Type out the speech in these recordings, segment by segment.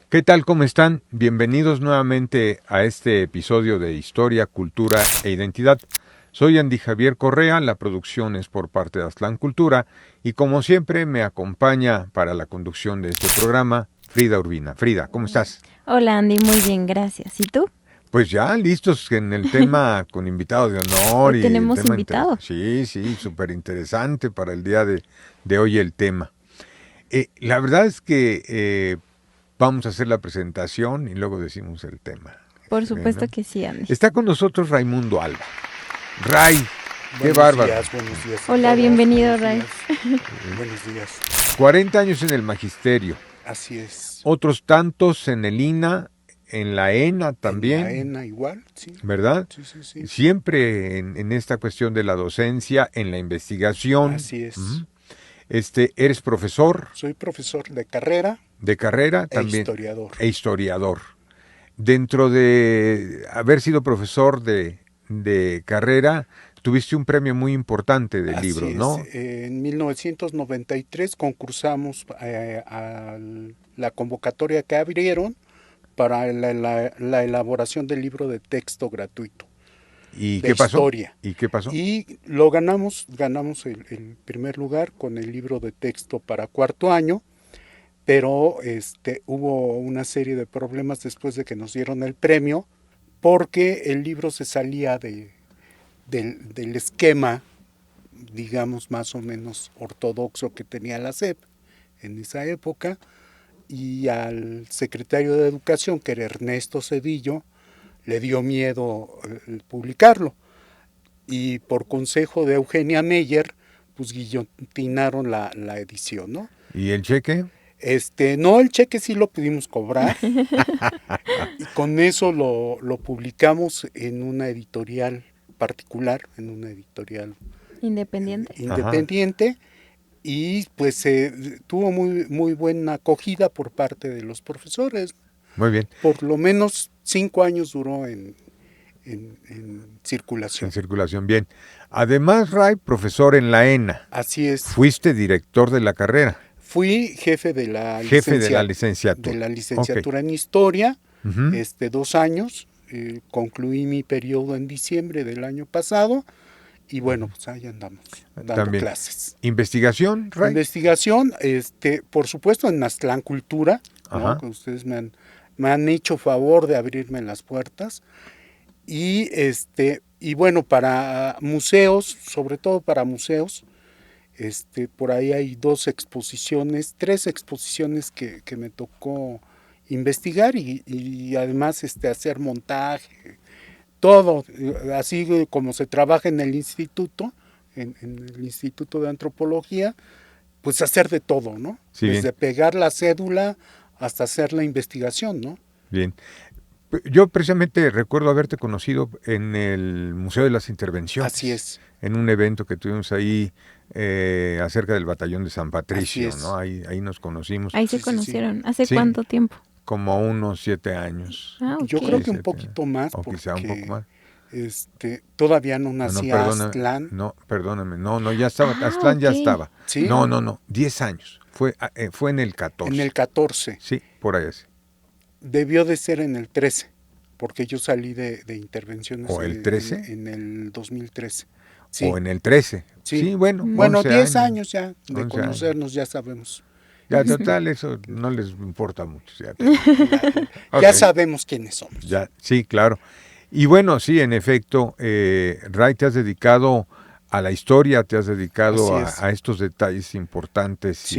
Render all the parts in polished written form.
¿Qué tal? ¿Cómo están? Bienvenidos nuevamente a este episodio de Historia, Cultura e Identidad. Soy Andy Javier Correa, la producción es por parte de Aztlán Cultura y como siempre me acompaña para la conducción de este programa Frida Urbina. Frida, ¿cómo estás? Hola Andy, muy bien, gracias. ¿Y tú? Pues ya listos en el tema con invitados de honor Hoy y el tenemos tema invitado. sí, súper interesante para el día de hoy el tema. La verdad es que vamos a hacer la presentación y luego decimos el tema. Por supuesto ¿No? que sí, Andy. Está con nosotros Raimundo Alba. Ray, qué Buenos bárbaro. días a Hola, todos. bienvenido, Buenos Ray. días. Buenos días. 40 años en el magisterio. Así es. Otros tantos en el INA, en la ENA también. En la ENA igual, sí. ¿Verdad? Sí. Siempre en esta cuestión de la docencia, en la investigación. Así es. Eres profesor. Soy profesor de carrera. De carrera e también. Historiador. E historiador. Dentro de haber sido profesor de carrera, tuviste un premio muy importante de libros, ¿no? En 1993 concursamos a la convocatoria que abrieron para la elaboración del libro de texto gratuito. ¿Y de qué pasó? Historia. ¿Y qué pasó? Y lo ganamos el primer lugar con el libro de texto para cuarto año, pero hubo una serie de problemas después de que nos dieron el premio, porque el libro se salía del esquema, digamos, más o menos ortodoxo que tenía la SEP en esa época, y al secretario de Educación, que era Ernesto Cedillo, le dio miedo publicarlo. Y por consejo de Eugenia Meyer, pues guillotinaron la edición, ¿no? ¿Y el cheque? No, el cheque sí lo pudimos cobrar. Y con eso lo publicamos en una editorial particular, en una editorial independiente. Y pues tuvo muy buena acogida por parte de los profesores. Muy bien. Por lo menos 5 años duró en circulación. En circulación, bien. Además, Ray, profesor en la ENA. Así es. Fuiste director de la carrera. Fui jefe de la licenciatura. De la licenciatura en Historia, Uh-huh. 2 años. Concluí mi periodo en diciembre del año pasado. Y bueno, pues ahí andamos dando También. clases. ¿Investigación, Ray? Investigación, por supuesto en Aztlán Cultura, ¿no? Que ustedes me han hecho favor de abrirme las puertas. Y bueno, para museos, sobre todo para museos, por ahí hay 3 exposiciones que me tocó investigar y además hacer montaje, todo, así como se trabaja en el instituto, en el Instituto de Antropología, pues hacer de todo, ¿no? Sí, desde pegar la cédula hasta hacer la investigación, ¿no? Bien. Yo precisamente recuerdo haberte conocido en el Museo de las Intervenciones. Así es. En un evento que tuvimos ahí acerca del Batallón de San Patricio, ¿no? Ahí nos conocimos. Ahí se conocieron. ¿Hace cuánto tiempo? Como unos 7 años. Okay. Yo creo que un poquito más, o quizá un poco más. Todavía no nacía Aztlán. No, perdóname. No, ya estaba. Aztlán okay. Ya estaba. ¿Sí? No. 10 años. Fue en el 14. En el 14. Sí, por ahí así. Debió de ser en el 13, porque yo salí de intervenciones. ¿O el 13? En el 2013. Sí. O en el 13. Sí, bueno. Bueno, 10 años ya de conocernos, años. Ya sabemos. Ya, total, eso no les importa mucho. Ya sabemos quiénes somos. Ya, sí, claro. Y bueno, sí, en efecto, Ray, te has dedicado a la historia, te has dedicado a estos detalles importantes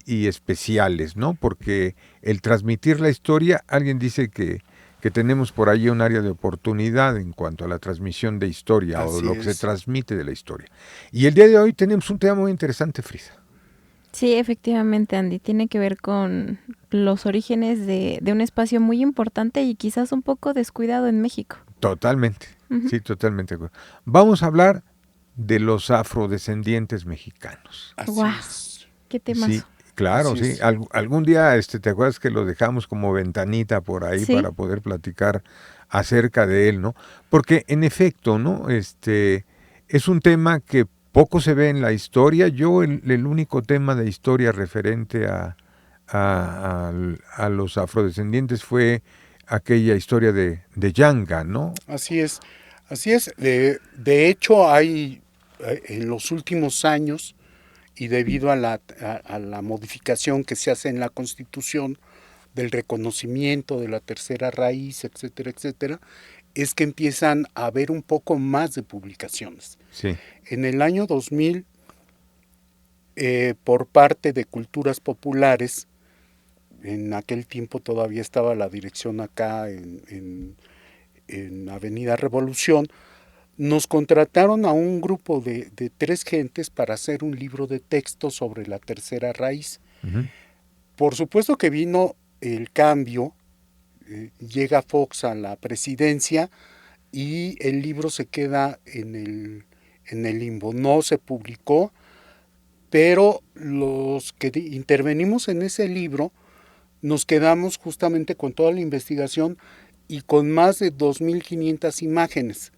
y especiales, ¿no? Porque el transmitir la historia, alguien dice que tenemos por ahí un área de oportunidad en cuanto a la transmisión de historia o lo que se transmite de la historia. Y el día de hoy tenemos un tema muy interesante, Frida. Sí, efectivamente, Andy, tiene que ver con los orígenes de un espacio muy importante y quizás un poco descuidado en México. Totalmente, sí, totalmente. Vamos a hablar de los afrodescendientes mexicanos. ¡Guau! ¿Qué temas? Sí, claro, sí. Algún día, ¿te acuerdas que lo dejamos como ventanita por ahí para poder platicar acerca de él, ¿no? Porque en efecto, ¿no? Es un tema que poco se ve en la historia. Yo el único tema de historia referente a a los afrodescendientes fue aquella historia de Yanga, ¿no? Así es, así es. De hecho, hay en los últimos años, y debido a la modificación que se hace en la Constitución del reconocimiento de la tercera raíz, etcétera, etcétera, es que empiezan a haber un poco más de publicaciones. Sí. En el año 2000, por parte de Culturas Populares, en aquel tiempo todavía estaba la dirección acá en Avenida Revolución, nos contrataron a un grupo de 3 gentes para hacer un libro de texto sobre la tercera raíz. Uh-huh. Por supuesto que vino el cambio, llega Fox a la presidencia y el libro se queda en el limbo. No se publicó, pero los que intervenimos en ese libro nos quedamos justamente con toda la investigación y con más de 2.500 imágenes.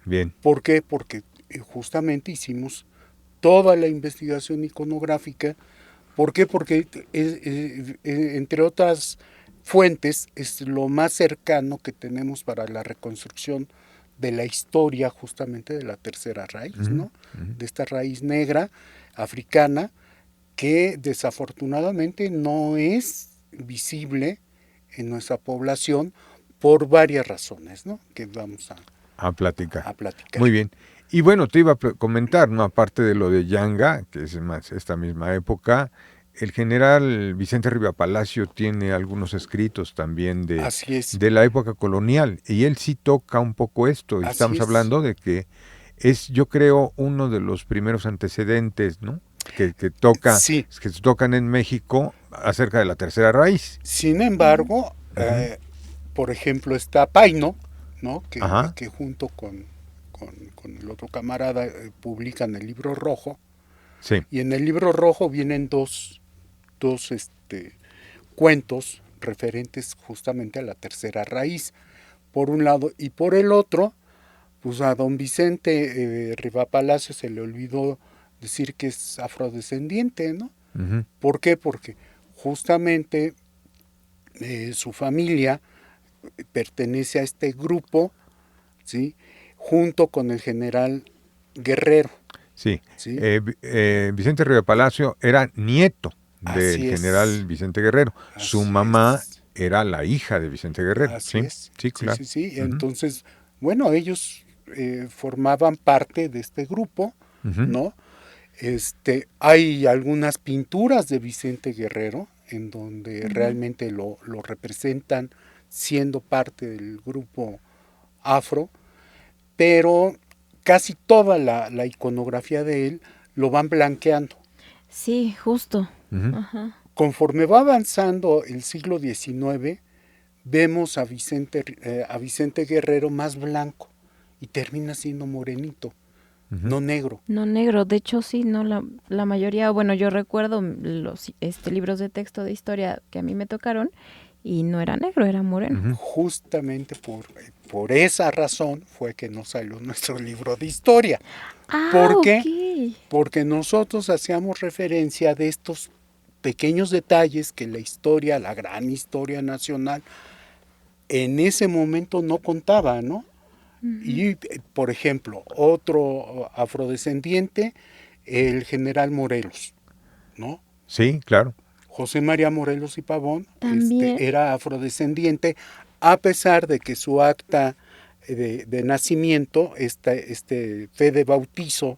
Bien. ¿Por qué? Porque justamente hicimos toda la investigación iconográfica. ¿Por qué? Porque entre otras fuentes es lo más cercano que tenemos para la reconstrucción de la historia justamente de la tercera raíz, uh-huh, ¿no? Uh-huh. De esta raíz negra africana que desafortunadamente no es visible en nuestra población por varias razones, ¿no? Que vamos a platicar. A platicar. Muy bien. Y bueno, te iba a comentar, ¿no? Aparte de lo de Yanga, que es más esta misma época, el general Vicente Rivera Palacio tiene algunos escritos también de la época colonial, y él sí toca un poco esto, y estamos hablando de que es, yo creo, uno de los primeros antecedentes, ¿no? Que se tocan en México acerca de la tercera raíz. Sin embargo, uh-huh, por ejemplo, está Paino, ¿no? Que junto con el otro camarada publican el libro rojo. Sí. Y en el libro rojo vienen dos cuentos referentes justamente a la tercera raíz, por un lado, y por el otro, pues a don Vicente Rivera Palacio se le olvidó decir que es afrodescendiente, ¿no? Uh-huh. ¿Por qué? Porque justamente su familia pertenece a este grupo, ¿sí? Junto con el general Guerrero. Sí, ¿sí? Vicente Rivera Palacio era nieto del general Vicente Guerrero. Su mamá era la hija de Vicente Guerrero. Así es. Sí, claro. Sí. Uh-huh. Entonces, bueno, ellos formaban parte de este grupo, uh-huh, ¿no? Hay algunas pinturas de Vicente Guerrero en donde uh-huh, realmente lo representan siendo parte del grupo afro, pero casi toda la iconografía de él lo van blanqueando. Sí, justo. Uh-huh. Ajá. Conforme va avanzando el siglo XIX, vemos a Vicente Guerrero más blanco y termina siendo morenito, uh-huh, no negro. No negro, de hecho sí, no la mayoría, bueno, yo recuerdo los libros de texto de historia que a mí me tocaron y no era negro, era moreno. Uh-huh. Justamente por esa razón fue que no salió nuestro libro de historia. ¿Por qué? Okay. Porque nosotros hacíamos referencia de estos pequeños detalles que la historia, la gran historia nacional, en ese momento no contaba, ¿no? Uh-huh. Y, por ejemplo, otro afrodescendiente, el general Morelos, ¿no? Sí, claro. José María Morelos y Pavón era afrodescendiente, a pesar de que su acta de nacimiento, fe de bautizo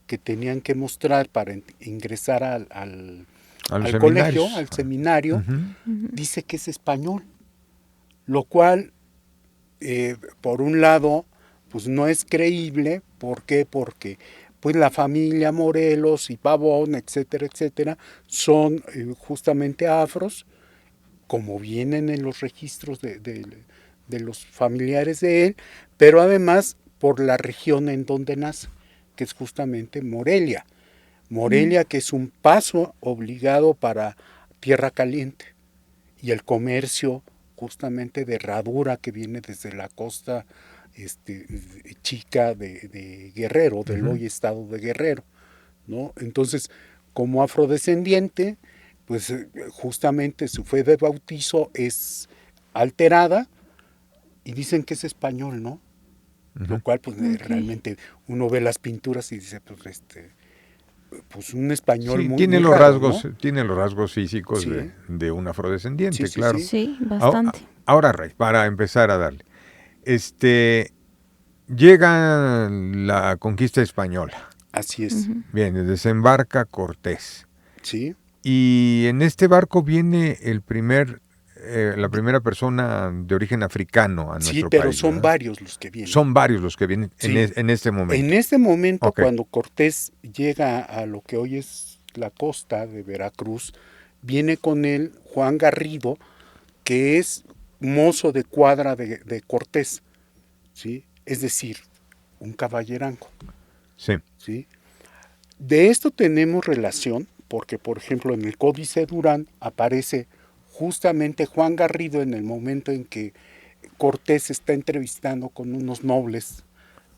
que tenían que mostrar para ingresar al colegio, al seminario, uh-huh, dice que es español, lo cual, por un lado, pues no es creíble. ¿Por qué? Porque pues la familia Morelos y Pavón, etcétera, etcétera, son justamente afros, como vienen en los registros de los familiares de él, pero además por la región en donde nace, que es justamente Morelia. Morelia, que es un paso obligado para Tierra Caliente, y el comercio justamente de herradura que viene desde la costa chica de Guerrero, del uh-huh, hoy estado de Guerrero, ¿no? Entonces, como afrodescendiente, pues justamente su fe de bautizo es alterada y dicen que es español, ¿no? Lo cual pues realmente uno ve las pinturas y dice pues un español sí, muy, tiene muy los raro, rasgos, ¿no? tiene los rasgos físicos Sí. de un afrodescendiente, Sí, claro. sí. Sí, bastante. Ahora, Rey, para empezar a darle. Llega la conquista española. Así es. Bien, desembarca Cortés. Sí. Y en este barco viene la primera persona de origen africano a Sí, nuestro pero país, son ¿verdad? varios los que vienen. Son varios los que vienen Sí. en este momento. En este momento, Ok. cuando Cortés llega a lo que hoy es la costa de Veracruz, viene con él Juan Garrido, que es mozo de cuadra de Cortés, ¿sí? Es decir, un caballerango, Sí. ¿sí? De esto tenemos relación porque, por ejemplo, en el Códice Durán aparece justamente Juan Garrido en el momento en que Cortés está entrevistando con unos nobles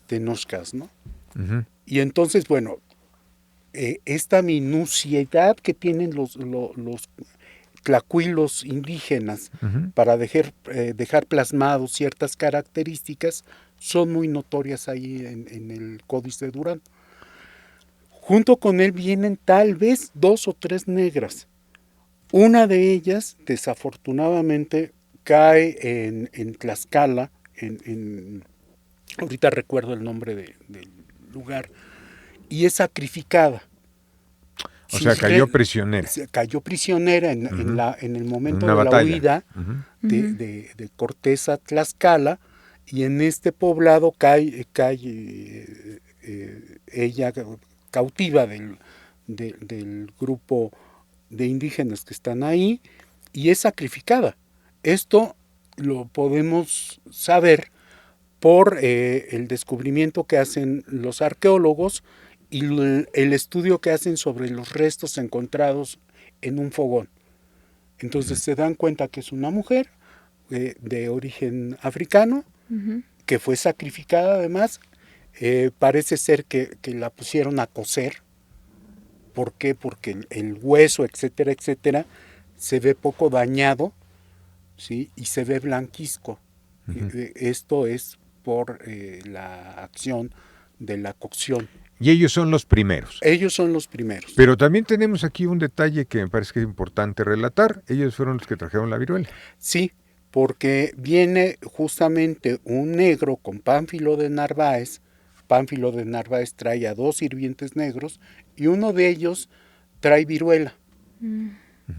tenochcas, ¿no? Uh-huh. Y entonces, bueno, esta minuciedad que tienen los tlacuilos indígenas Uh-huh. para dejar plasmados ciertas características son muy notorias ahí en el Códice Durán. Junto con él vienen tal vez 2 o 3 negras. Una de ellas, desafortunadamente, cae en Tlaxcala, ahorita recuerdo el nombre del lugar, y es sacrificada. O sea, cayó prisionera. Cayó prisionera en el momento de la huida de Cortés a Tlaxcala, y en este poblado cae ella cautiva del grupo de indígenas que están ahí y es sacrificada. Esto lo podemos saber por el descubrimiento que hacen los arqueólogos y el estudio que hacen sobre los restos encontrados en un fogón. Entonces se dan cuenta que es una mujer de origen africano, que fue sacrificada además. Parece ser que la pusieron a cocer. ¿Por qué? Porque el hueso, etcétera, etcétera, se ve poco dañado, ¿sí? Y se ve blanquizco. Esto es por la acción de la cocción. Y ellos son los primeros. Ellos son los primeros. Pero también tenemos aquí un detalle que me parece que es importante relatar. Ellos fueron los que trajeron la viruela. Sí, porque viene justamente un negro con Pánfilo de Narváez. Pánfilo de Narváez trae a 2 sirvientes negros y uno de ellos trae viruela.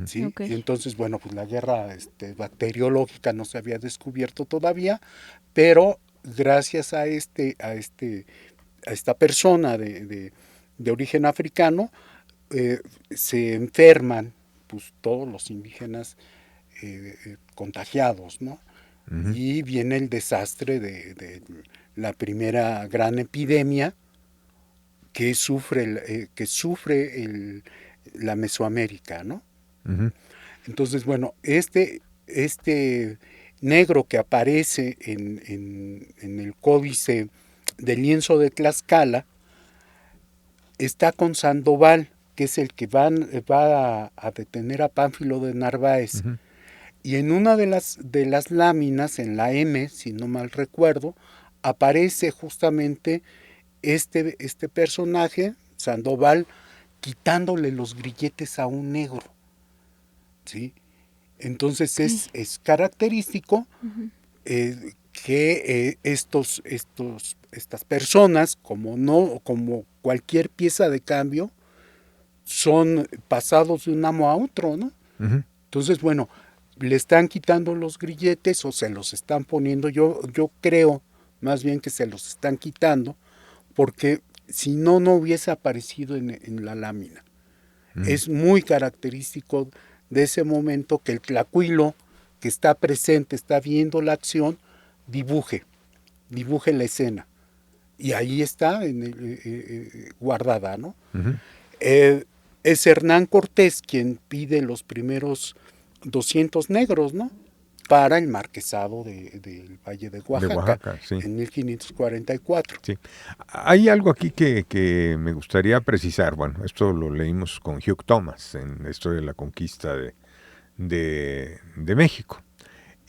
¿Sí? Okay. Y entonces, bueno, pues la guerra bacteriológica no se había descubierto todavía, pero gracias a esta persona de origen africano, se enferman pues todos los indígenas contagiados, ¿no? Y viene el desastre de la primera gran epidemia que sufre la Mesoamérica, ¿no? Entonces, bueno, este negro que aparece en el códice del lienzo de Tlaxcala está con Sandoval, que es el que va a detener a Pánfilo de Narváez. Y en una de las láminas, en la M, si no mal recuerdo, aparece justamente este personaje, Sandoval, quitándole los grilletes a un negro. ¿Sí? Entonces es característico que estas personas, como cualquier pieza de cambio, son pasados de un amo a otro, ¿no? Entonces, bueno, le están quitando los grilletes o se los están poniendo. Yo creo más bien que se los están quitando porque si no hubiese aparecido en la lámina. Es muy característico de ese momento que el tlacuilo que está presente, está viendo la acción, dibuje la escena. Y ahí está guardada, ¿no? Es Hernán Cortés quien pide los primeros 200 negros, ¿no? para el marquesado del Valle de Oaxaca, sí. En 1544. Sí. Hay algo aquí que me gustaría precisar. Bueno, esto lo leímos con Hugh Thomas en la historia de la conquista de México.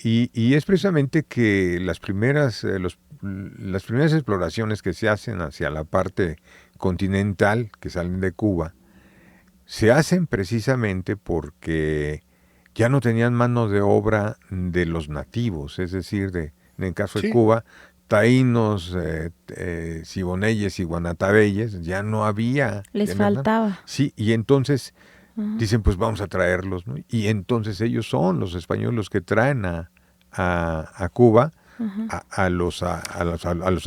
Y es precisamente que las primeras exploraciones que se hacen hacia la parte continental, que salen de Cuba, se hacen precisamente porque ya no tenían mano de obra de los nativos, es decir, en el caso de Cuba, taínos, siboneyes y guanatabeyes, ya no había. Les faltaba. Sí, y entonces dicen, pues vamos a traerlos, ¿no? Y entonces ellos son los españoles los que traen a Cuba a los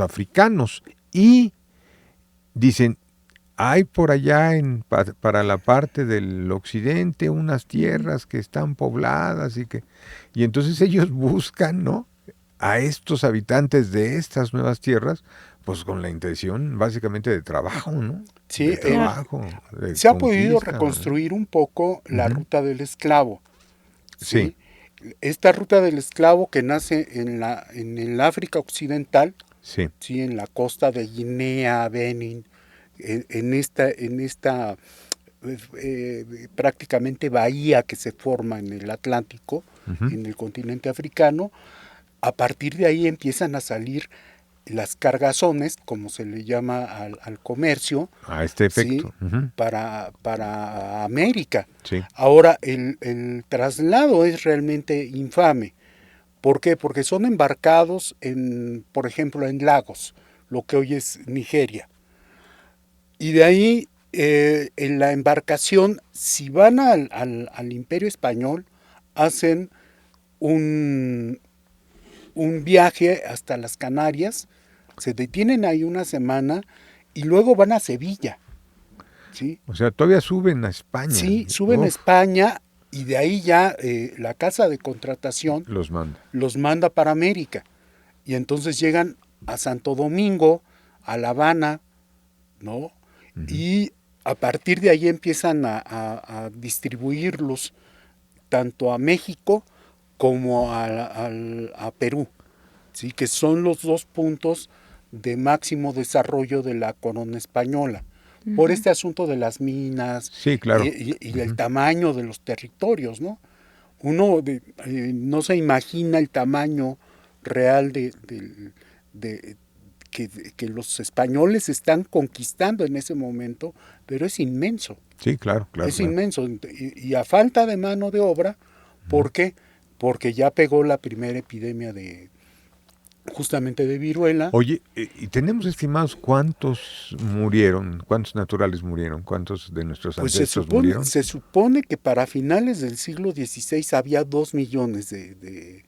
africanos, y dicen, hay por allá para la parte del occidente unas tierras que están pobladas y entonces ellos buscan, ¿no?, a estos habitantes de estas nuevas tierras, pues con la intención básicamente de trabajo, ¿no? Sí, de trabajo, se ha podido reconstruir un poco la ruta del esclavo. ¿sí? Esta ruta del esclavo que nace en el África Occidental, sí, en la costa de Guinea, Benin, en esta prácticamente bahía que se forma en el Atlántico, en el continente africano. A partir de ahí empiezan a salir las cargazones, como se le llama al comercio, a este efecto, para América. Sí. Ahora, el traslado es realmente infame. ¿Por qué? Porque son embarcados, por ejemplo, en Lagos, lo que hoy es Nigeria. Y de ahí, en la embarcación, si van al Imperio Español, hacen un viaje hasta las Canarias, se detienen ahí una semana y luego van a Sevilla. ¿sí? O sea, todavía suben a España. Sí, suben a España y de ahí ya la casa de contratación los manda para América. Y entonces llegan a Santo Domingo, a La Habana, ¿no? Y a partir de ahí empiezan a distribuirlos tanto a México como a Perú, ¿sí? Que son los dos puntos de máximo desarrollo de la corona española, por este asunto de las minas, sí, claro, y el tamaño de los territorios, ¿no? Uno no se imagina el tamaño real que los españoles están conquistando en ese momento, pero es inmenso. Sí, claro. Es inmenso. Y a falta de mano de obra, ¿por qué? Porque ya pegó la primera epidemia justamente de viruela. Oye, ¿y tenemos estimados cuántos murieron, cuántos naturales murieron, cuántos de nuestros ancestros murieron? Se supone que para finales del siglo XVI había 2 millones de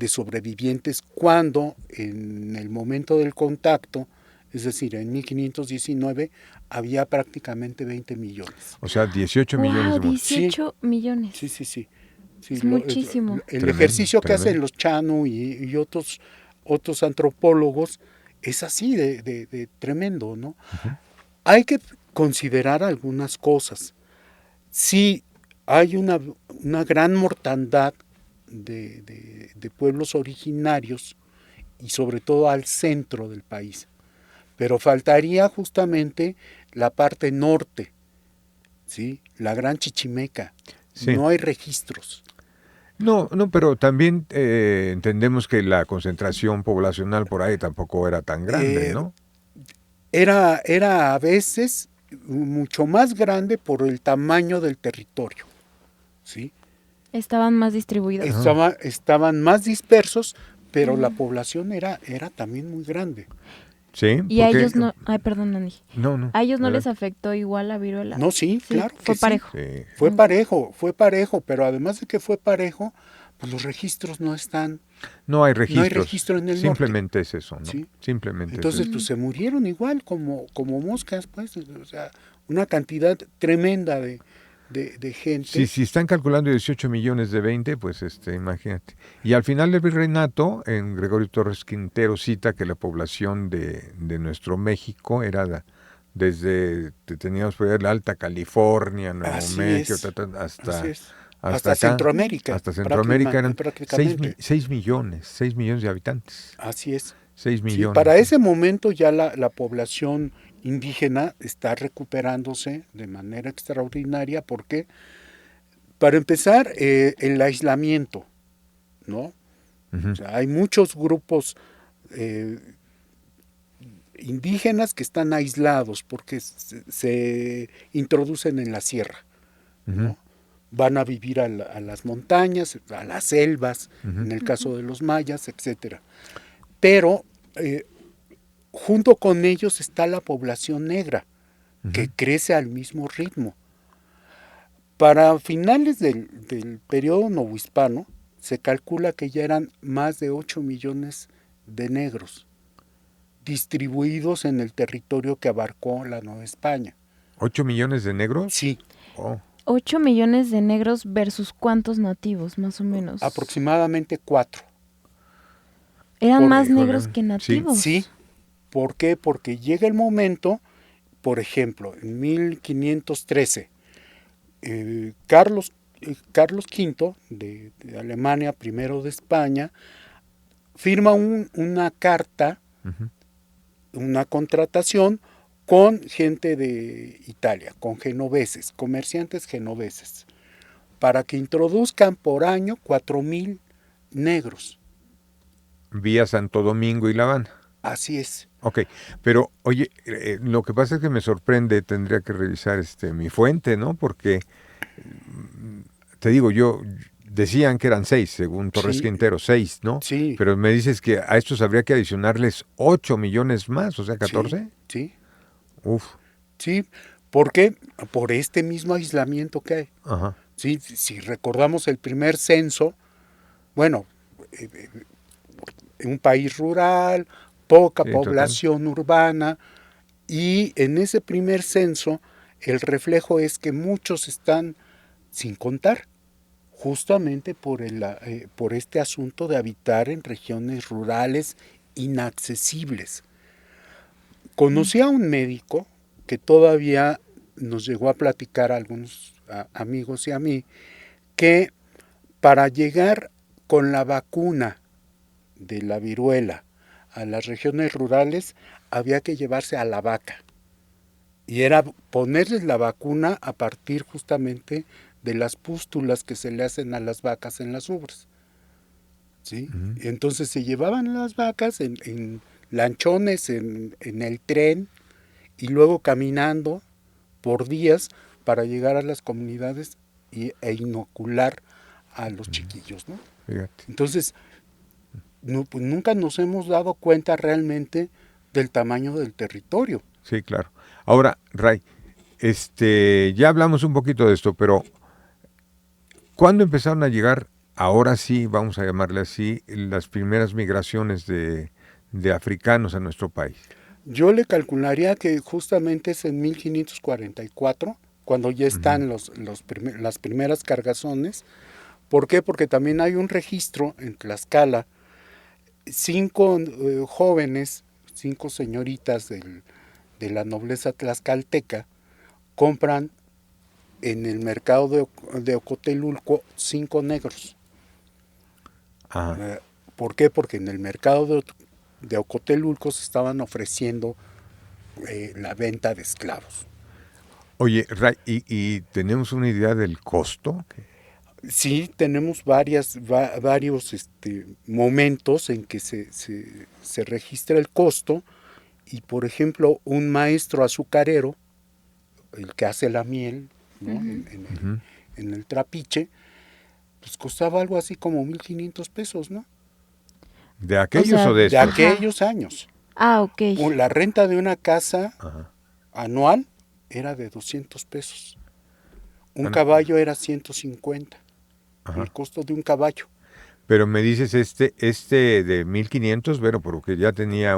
sobrevivientes, cuando en el momento del contacto, es decir, en 1519, había prácticamente 20 millones. O sea, 18 millones de muertos. 18 millones. Sí. Es muchísimo. El tremendo, ejercicio que hacen los Chanu y otros antropólogos es así de tremendo, ¿no? Hay que considerar algunas cosas. Sí, hay una gran mortandad de pueblos originarios y sobre todo al centro del país, pero faltaría justamente la parte norte, ¿sí? La Gran Chichimeca. Sí. No hay registros. No, pero también entendemos que la concentración poblacional por ahí tampoco era tan grande, ¿no? Era a veces mucho más grande por el tamaño del territorio, ¿sí? Estaban más distribuidos. Estaban más dispersos, pero la población era también muy grande. Sí. Y a ellos no... Ay, perdón, Andy. No. ¿A ellos no les afectó igual la viruela? No, sí, claro. Fue parejo. Sí. Fue parejo, pero además de que fue parejo, pues los registros no están. No hay registros. No hay registro en el Simplemente norte. Es eso, ¿no? ¿Sí? Simplemente. Entonces, pues se murieron igual como moscas, pues. O sea, una cantidad tremenda de gente. Sí, si están calculando 18 millones de 20, pues imagínate. Y al final del virreinato, en Gregorio Torres Quintero cita que la población de nuestro México era teníamos por ahí la Alta California, Nuevo México, hasta acá, Centroamérica. hasta Centroamérica eran prácticamente. 6 millones de habitantes. Así es. 6 Sí, millones. para ese momento ya la población indígena está recuperándose de manera extraordinaria porque, para empezar, el aislamiento, ¿no? Uh-huh. O sea, hay muchos grupos indígenas que están aislados porque se introducen en la sierra, ¿no? Uh-huh. Van a vivir a las montañas, a las selvas, Uh-huh. en el caso de los mayas, etcétera. Pero junto con ellos está la población negra, Uh-huh. que crece al mismo ritmo. Para finales del periodo novohispano, se calcula que ya eran más de 8 millones de negros distribuidos en el territorio que abarcó la Nueva España. ¿8 millones de negros? Sí. Oh. 8 millones de negros versus ¿cuántos nativos, más o menos? Aproximadamente 4. Eran más negros que nativos. Sí. ¿Por qué? Porque llega el momento, por ejemplo, en 1513, Carlos V de Alemania, primero de España, firma una carta, uh-huh, una contratación con gente de Italia, con genoveses, comerciantes genoveses, para que introduzcan por año 4,000 negros. Vía Santo Domingo y La Habana. Así es. Ok, pero oye, lo que pasa es que me sorprende, tendría que revisar mi fuente, ¿no? Porque, te digo, decían que eran 6, según Torres Sí. Quintero, 6, ¿no? Sí. Pero me dices que a estos habría que adicionarles 8 millones más, o sea, 14. Sí. Uf. Sí, ¿por qué? Por este mismo aislamiento que hay. Ajá. Sí, si recordamos el primer censo, bueno, un país rural, poca población urbana, y en ese primer censo el reflejo es que muchos están sin contar, justamente por este asunto de habitar en regiones rurales inaccesibles. Conocí a un médico que todavía nos llegó a platicar a algunos amigos y a mí, que para llegar con la vacuna de la viruela a las regiones rurales había que llevarse a la vaca. Y era ponerles la vacuna a partir justamente de las pústulas que se le hacen a las vacas en las ubres. ¿Sí? Uh-huh. Entonces se llevaban las vacas en lanchones, en el tren, y luego caminando por días para llegar a las comunidades e inocular a los chiquillos, ¿no? Fíjate. Entonces, pues nunca nos hemos dado cuenta realmente del tamaño del territorio. Sí, claro. Ahora, Ray, ya hablamos un poquito de esto, pero ¿cuándo empezaron a llegar, ahora sí, vamos a llamarle así, las primeras migraciones de africanos a nuestro país? Yo le calcularía que justamente es en 1544, cuando ya están las primeras cargazones. ¿Por qué? Porque también hay un registro en Tlaxcala, 5 jóvenes, 5 señoritas de la nobleza tlaxcalteca, compran en el mercado de Ocotelulco 5 negros. ¿Por qué? Porque en el mercado de Ocotelulco se estaban ofreciendo la venta de esclavos. Oye, Ray, ¿y tenemos una idea del costo? Sí, tenemos varios momentos en que se registra el costo, y por ejemplo un maestro azucarero, el que hace la miel, ¿no? En el trapiche, pues costaba algo así como 1,500 pesos, ¿no? ¿De aquellos o de estos? De aquellos años. Ah, ok. La renta de una casa anual era de 200 pesos. Un caballo era 150. El costo de un caballo. Pero me dices de 1,500, bueno, porque ya tenía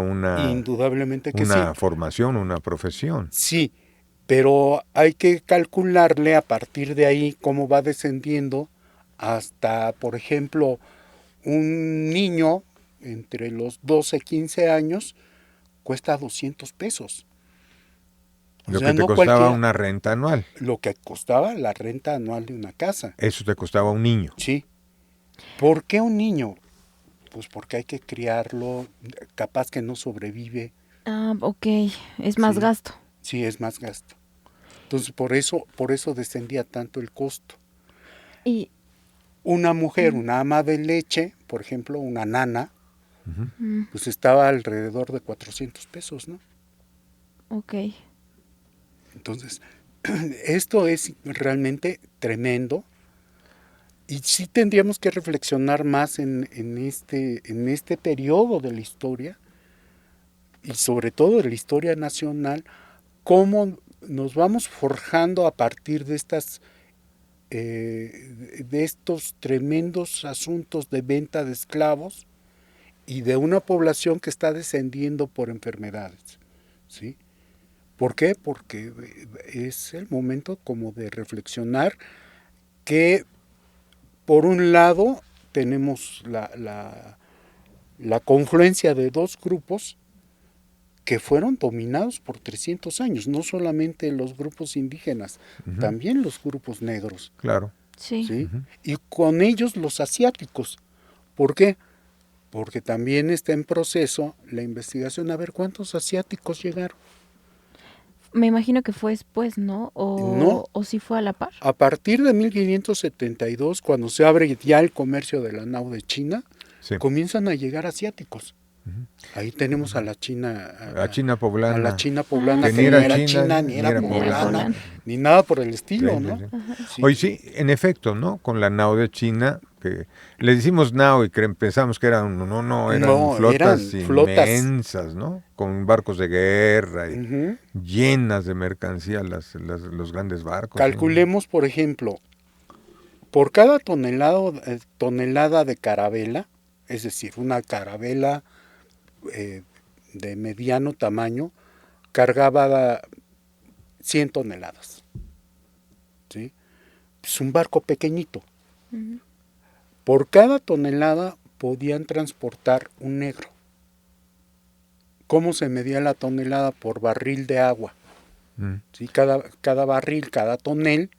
indudablemente que una formación, una profesión. Sí, pero hay que calcularle a partir de ahí cómo va descendiendo hasta, por ejemplo, un niño entre los 12 y 15 años cuesta 200 pesos. Lo que te costaba una renta anual. Lo que costaba la renta anual de una casa. Eso te costaba un niño. Sí. ¿Por qué un niño? Pues porque hay que criarlo, capaz que no sobrevive. Ah, ok, es más gasto. Sí, es más gasto. Entonces, por eso descendía tanto el costo. Y una mujer, una ama de leche, por ejemplo, una nana, pues estaba alrededor de 400 pesos, ¿no? Ok. Entonces, esto es realmente tremendo y sí tendríamos que reflexionar más en este periodo de la historia y sobre todo de la historia nacional, cómo nos vamos forjando a partir de estos tremendos asuntos de venta de esclavos y de una población que está descendiendo por enfermedades, ¿sí? ¿Por qué? Porque es el momento como de reflexionar que por un lado tenemos la confluencia de dos grupos que fueron dominados por 300 años, no solamente los grupos indígenas, también los grupos negros. Claro. Sí. ¿Sí? Y con ellos los asiáticos. ¿Por qué? Porque también está en proceso la investigación a ver cuántos asiáticos llegaron. Me imagino que fue después, ¿no? ¿O sí fue a la par? A partir de 1572, cuando se abre ya el comercio de la nao de China, comienzan a llegar asiáticos. Ahí tenemos a la China, la China poblana. A la China poblana, que ni era China, ni era poblana, ni nada por el estilo, ¿no? Sí. Hoy sí, en efecto, ¿no? Con la nao de China, que le decimos nao y pensamos que eran, eran flotas inmensas, ¿no? Con barcos de guerra y llenas de mercancía los grandes barcos. Calculemos, por ejemplo, por cada tonelada de carabela, es decir, una carabela de mediano tamaño, cargaba 100 toneladas. ¿Sí? Es un barco pequeñito. Por cada tonelada podían transportar un negro. ¿Cómo se medía la tonelada? Por barril de agua. ¿Sí? Cada barril, cada tonel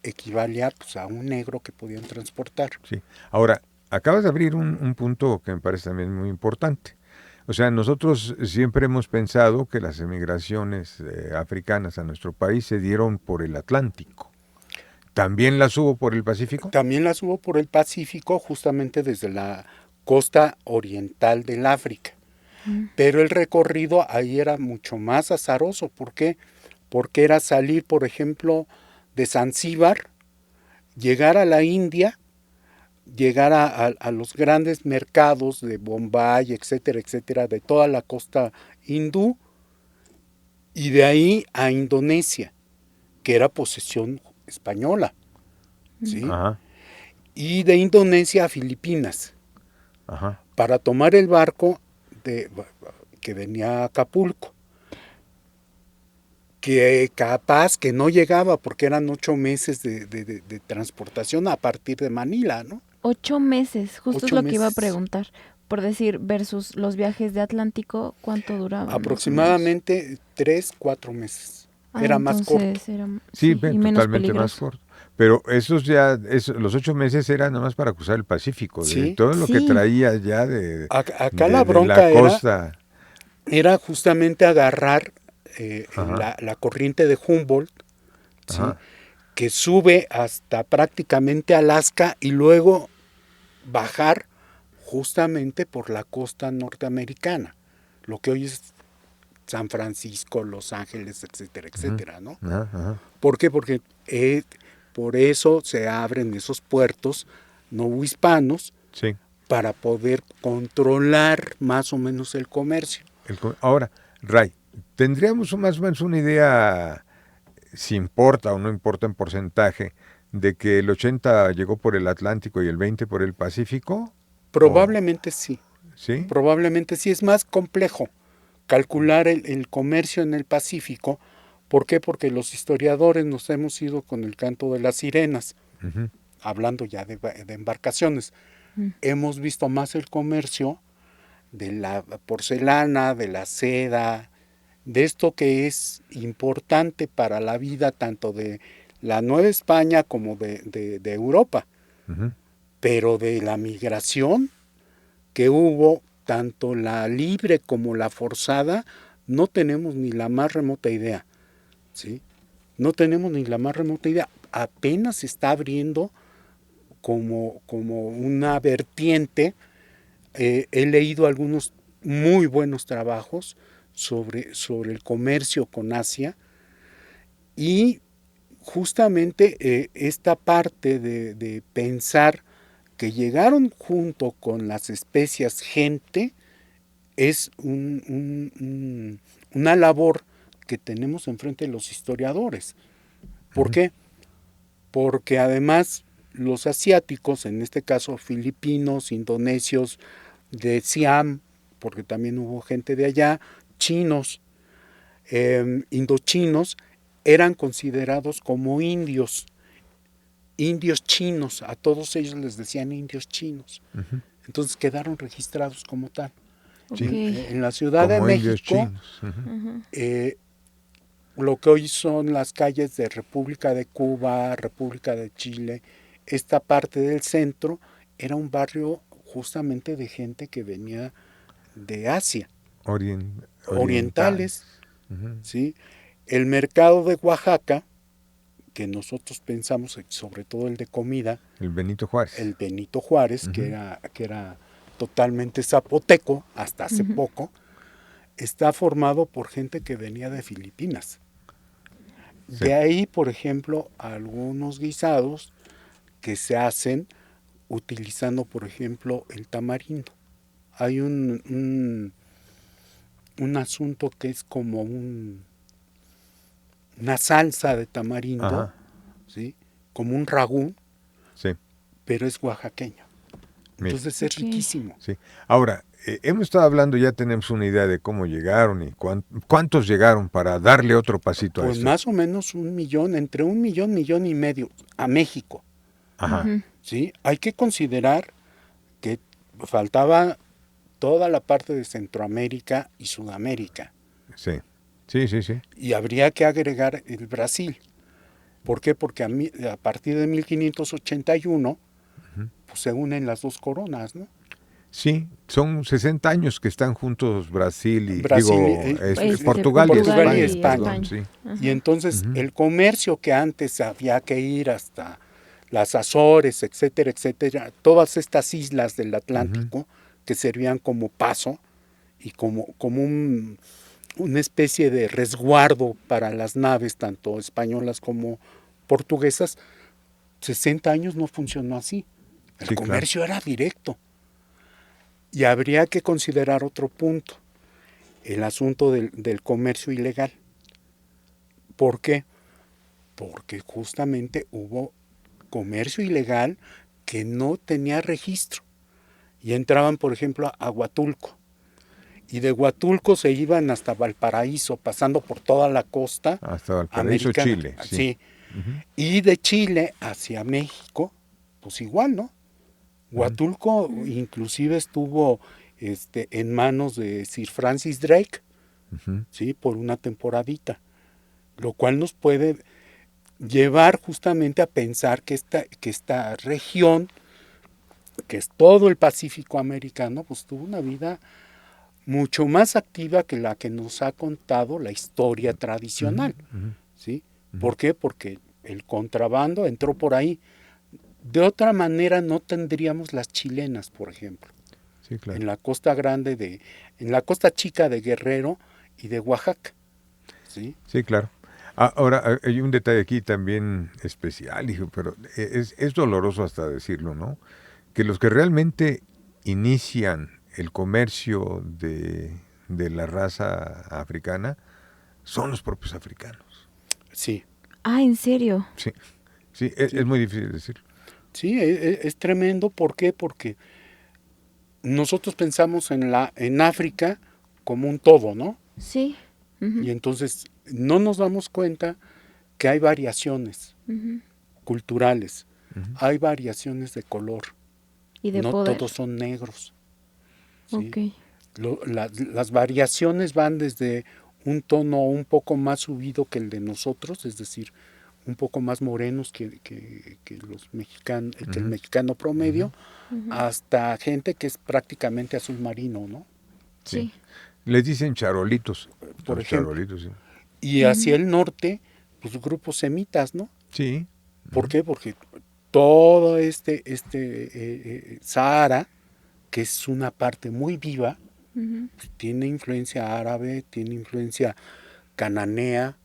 equivalía pues, a un negro que podían transportar. Sí. Ahora, acabas de abrir un punto que me parece también muy importante. O sea, nosotros siempre hemos pensado que las emigraciones africanas a nuestro país se dieron por el Atlántico. ¿También las hubo por el Pacífico? También las hubo por el Pacífico, justamente desde la costa oriental del África. Pero el recorrido ahí era mucho más azaroso. ¿Por qué? Porque era salir, por ejemplo, de Zanzíbar, llegar a la India, llegar a los grandes mercados de Bombay, etcétera, etcétera, de toda la costa hindú, y de ahí a Indonesia, que era posesión española, ¿sí? Y de Indonesia a Filipinas, para tomar el barco que venía a Acapulco, que capaz que no llegaba porque eran 8 meses de transportación a partir de Manila, ¿no? 8 meses, justo es lo que iba a preguntar. Por decir, versus los viajes de Atlántico, ¿cuánto duraban? Aproximadamente 3-4 meses. Era más corto. Sí, totalmente más corto. Pero los 8 meses eran nada más para cruzar el Pacífico. Sí, de todo lo que traía ya acá la bronca de la costa. Era justamente agarrar la corriente de Humboldt, ¿sí? Que sube hasta prácticamente Alaska y luego bajar justamente por la costa norteamericana, lo que hoy es San Francisco, Los Ángeles, etcétera, etcétera, ¿no? ¿Por qué? Porque por eso se abren esos puertos novohispanos para poder controlar más o menos el comercio. Ahora, Ray, ¿tendríamos más o menos una idea, si importa o no importa en porcentaje, de que el 80 llegó por el Atlántico y el 20 por el Pacífico? Probablemente sí. ¿Sí? Probablemente sí. Es más complejo calcular el comercio en el Pacífico. ¿Por qué? Porque los historiadores nos hemos ido con el canto de las sirenas, hablando ya de embarcaciones. Hemos visto más el comercio de la porcelana, de la seda, de esto que es importante para la vida tanto de la Nueva España como de Europa, pero de la migración que hubo, tanto la libre como la forzada, no tenemos ni la más remota idea, ¿sí? No tenemos ni la más remota idea. Apenas se está abriendo como una vertiente. He leído algunos muy buenos trabajos sobre el comercio con Asia, y justamente esta parte de pensar que llegaron junto con las especias gente es una labor que tenemos enfrente de los historiadores. ¿Por qué? Porque además los asiáticos, en este caso filipinos, indonesios, de Siam, porque también hubo gente de allá, chinos, indochinos, eran considerados como indios chinos, a todos ellos les decían indios chinos. Entonces quedaron registrados como tal. Okay. En la Ciudad como de México, lo que hoy son las calles de República de Cuba, República de Chile, esta parte del centro, era un barrio justamente de gente que venía de Asia, orientales, ¿sí? El mercado de Oaxaca, que nosotros pensamos, sobre todo el de comida, el Benito Juárez, que era totalmente zapoteco hasta hace poco, está formado por gente que venía de Filipinas. Sí. De ahí, por ejemplo, algunos guisados que se hacen utilizando, por ejemplo, el tamarindo. Hay un asunto que es como una salsa de tamarindo, ¿sí? Como un ragú, sí, pero es oaxaqueño. Entonces es riquísimo. Sí. Ahora, hemos estado hablando, ya tenemos una idea de cómo llegaron y cuántos llegaron para darle otro pasito a esto. Pues más o menos 1 millón, entre 1 millón, 1,5 millones a México. ¿Sí? Hay que considerar que faltaba toda la parte de Centroamérica y Sudamérica. Sí. Y habría que agregar el Brasil. ¿Por qué? Porque a partir de 1581 pues se unen las dos coronas, ¿no? Sí, son 60 años que están juntos Brasil y Portugal y España. Perdón, sí. Y entonces el comercio que antes había que ir hasta las Azores, etcétera, etcétera, todas estas islas del Atlántico que servían como paso y como una especie de resguardo para las naves, tanto españolas como portuguesas, 60 años no funcionó así. El comercio era directo. Y habría que considerar otro punto, el asunto del comercio ilegal. ¿Por qué? Porque justamente hubo comercio ilegal que no tenía registro. Y entraban, por ejemplo, a Huatulco. Y de Huatulco se iban hasta Valparaíso, pasando por toda la costa. Hasta Valparaíso, americana. Chile. Sí. Y de Chile hacia México, pues igual, ¿no? Huatulco inclusive estuvo en manos de Sir Francis Drake, ¿sí? Por una temporadita, lo cual nos puede llevar justamente a pensar que esta región, que es todo el Pacífico americano, pues tuvo una vida mucho más activa que la que nos ha contado la historia tradicional, ¿sí? ¿Por qué? Porque el contrabando entró por ahí. De otra manera no tendríamos las chilenas, por ejemplo, en la costa grande en la costa chica de Guerrero y de Oaxaca. Sí, claro. Ahora, hay un detalle aquí también especial, hijo, pero es doloroso hasta decirlo, ¿no? Que los que realmente inician el comercio de la raza africana son los propios africanos. Sí. Ah, ¿en serio? Sí, es muy difícil decirlo. Sí, es tremendo. ¿Por qué? Porque nosotros pensamos en África como un todo, ¿no? Sí. Y entonces no nos damos cuenta que hay variaciones culturales, hay variaciones de color. Y de no poder. Todos son negros. ¿sí? Okay. Las variaciones van desde un tono un poco más subido que el de nosotros, es decir, un poco más morenos que los mexicanos, que el mexicano promedio, hasta gente que es prácticamente azul marino, ¿no? Sí. Les dicen charolitos. Por los ejemplo. charolitos, sí. Y hacia el norte, pues grupos semitas, ¿no? Sí. ¿Por qué? Porque todo Sahara, que es una parte muy viva, pues tiene influencia árabe, tiene influencia cananea,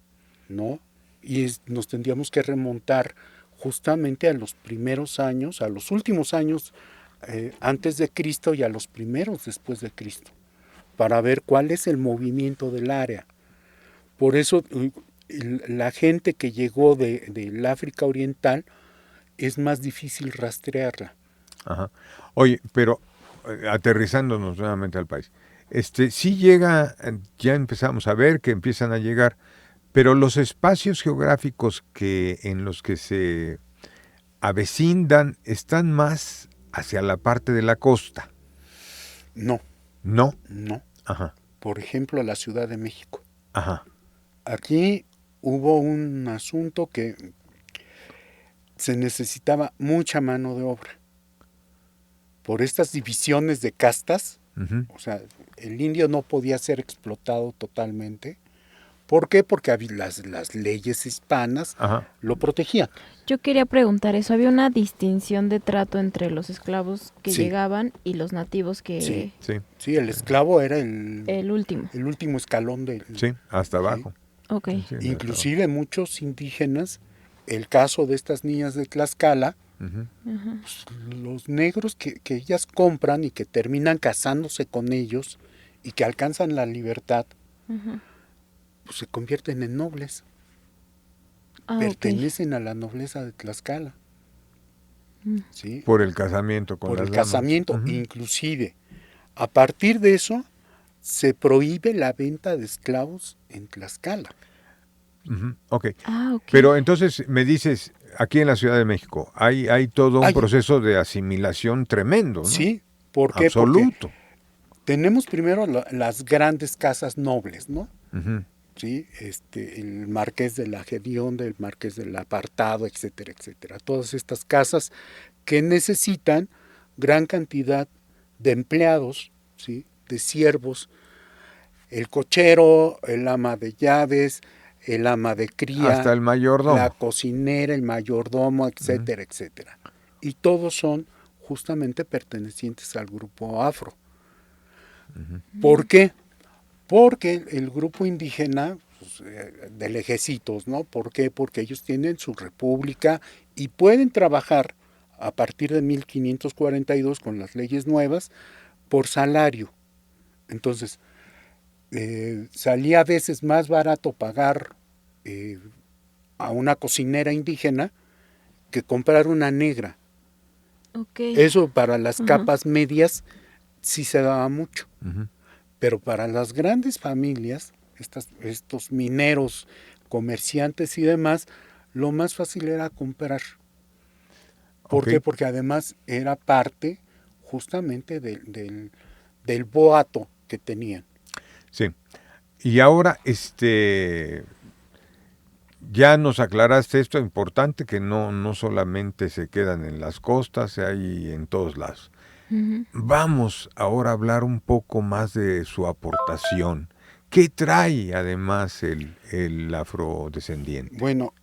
¿no? Y nos tendríamos que remontar justamente a los primeros años, a los últimos años antes de Cristo y a los primeros después de Cristo, para ver cuál es el movimiento del área. Por eso la gente que llegó del África Oriental es más difícil rastrearla. Ajá. Oye, pero aterrizándonos nuevamente al país, sí llega, ya empezamos a ver que empiezan a llegar, pero los espacios geográficos en los que se avecindan están más hacia la parte de la costa. No. ¿No? No. Ajá. Por ejemplo, la Ciudad de México. Ajá. Aquí hubo un asunto que se necesitaba mucha mano de obra. Por estas divisiones de castas, o sea, el indio no podía ser explotado totalmente. ¿Por qué? Porque las leyes hispanas lo protegían. Yo quería preguntar eso. ¿Había una distinción de trato entre los esclavos que llegaban y los nativos que...? Sí, el esclavo era el último. El último escalón del... Sí, hasta abajo. Okay. Sí, inclusive muchos indígenas, el caso de estas niñas de Tlaxcala, pues, los negros que ellas compran y que terminan casándose con ellos y que alcanzan la libertad, pues se convierten en nobles. Pertenecen a la nobleza de Tlaxcala. ¿Sí? Por el casamiento con por las el damas. Casamiento, inclusive. A partir de eso, se prohíbe la venta de esclavos en Tlaxcala. Okay. Pero entonces me dices, aquí en la Ciudad de México, hay todo un proceso de asimilación tremendo, ¿no? Sí, ¿por qué? Absoluto. Porque tenemos primero las grandes casas nobles, ¿no? ¿Sí? El Marqués de la Gedionda, el Marqués del Apartado, etcétera, etcétera. Todas estas casas que necesitan gran cantidad de empleados, ¿sí? De siervos, el cochero, el ama de llaves, el ama de cría, hasta el mayordomo, la cocinera, el mayordomo, etcétera, etcétera. Y todos son justamente pertenecientes al grupo afro. ¿Por qué? Porque el grupo indígena, pues, de lejecitos, ¿no? ¿Por qué? Porque ellos tienen su república y pueden trabajar a partir de 1542 con las leyes nuevas por salario. Entonces, salía a veces más barato pagar a una cocinera indígena que comprar una negra. Eso para las capas medias sí se daba mucho. Pero para las grandes familias, estos mineros, comerciantes y demás, lo más fácil era comprar. ¿Por qué? Porque además era parte justamente del boato que tenían. Sí. Y ahora, ya nos aclaraste esto importante, que no solamente se quedan en las costas, hay en todos lados. Vamos ahora a hablar un poco más de su aportación. ¿Qué trae además el afrodescendiente? Bueno,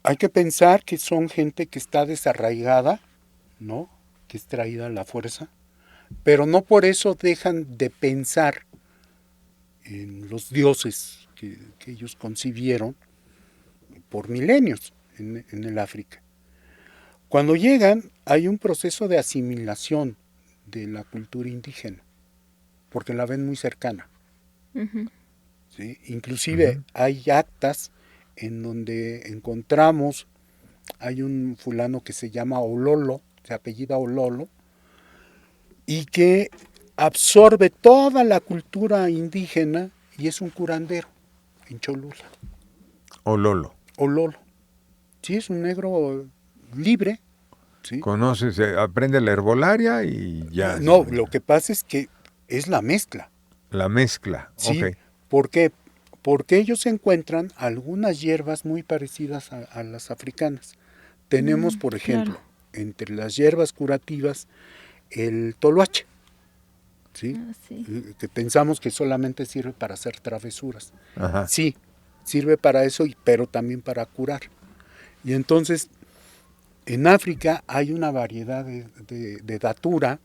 hay que pensar que son gente que está desarraigada, ¿no? Que es traída a la fuerza, pero no por eso dejan de pensar en los dioses que ellos concibieron por milenios en el África. Cuando llegan hay un proceso de asimilación de la cultura indígena, porque la ven muy cercana. ¿Sí? Inclusive hay actas en donde encontramos, hay un fulano que se llama Ololo, se apellida Ololo, y que absorbe toda la cultura indígena y es un curandero en Cholula. Ololo. Sí, es un negro libre. ¿Sí? Conoces, aprende la herbolaria y ya. No, lo que pasa es que es la mezcla. La mezcla, sí. ¿Por qué? porque ellos encuentran algunas hierbas muy parecidas a las africanas. Tenemos, por ejemplo, entre las hierbas curativas, el toloache, ¿sí? Que pensamos que solamente sirve para hacer travesuras. Ajá. Sí, sirve para eso, pero también para curar. Y entonces, en África hay una variedad de datura,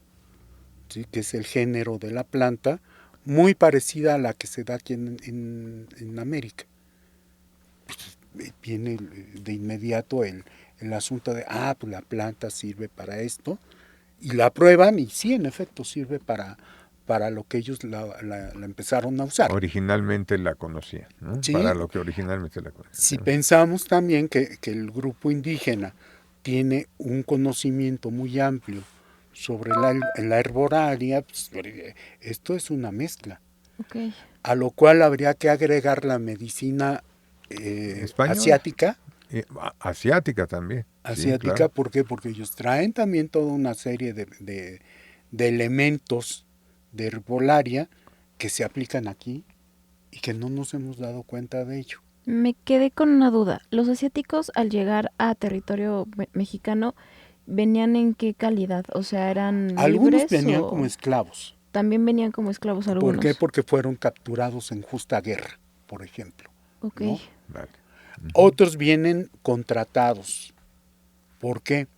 ¿sí? Que es el género de la planta, muy parecida a la que se da aquí en América. Pues, viene de inmediato el asunto de, pues la planta sirve para esto, y la prueban y sí, en efecto, sirve para lo que ellos la empezaron a usar. Originalmente la conocían, ¿no? Sí, para lo que originalmente la conocían. Si pensamos también que el grupo indígena tiene un conocimiento muy amplio sobre la herbolaria, pues, esto es una mezcla. Okay. A lo cual habría que agregar la medicina asiática. Asiática también. Asiática, sí, claro. ¿Por qué? Porque ellos traen también toda una serie de elementos de herbolaria que se aplican aquí y que no nos hemos dado cuenta de ello. Me quedé con una duda. ¿Los asiáticos al llegar a territorio mexicano venían en qué calidad? O sea, ¿eran algunos libres venían o como esclavos? También venían como esclavos algunos. ¿Por qué? Porque fueron capturados en justa guerra, por ejemplo. Ok. ¿No? Vale. Otros vienen contratados. ¿Por qué?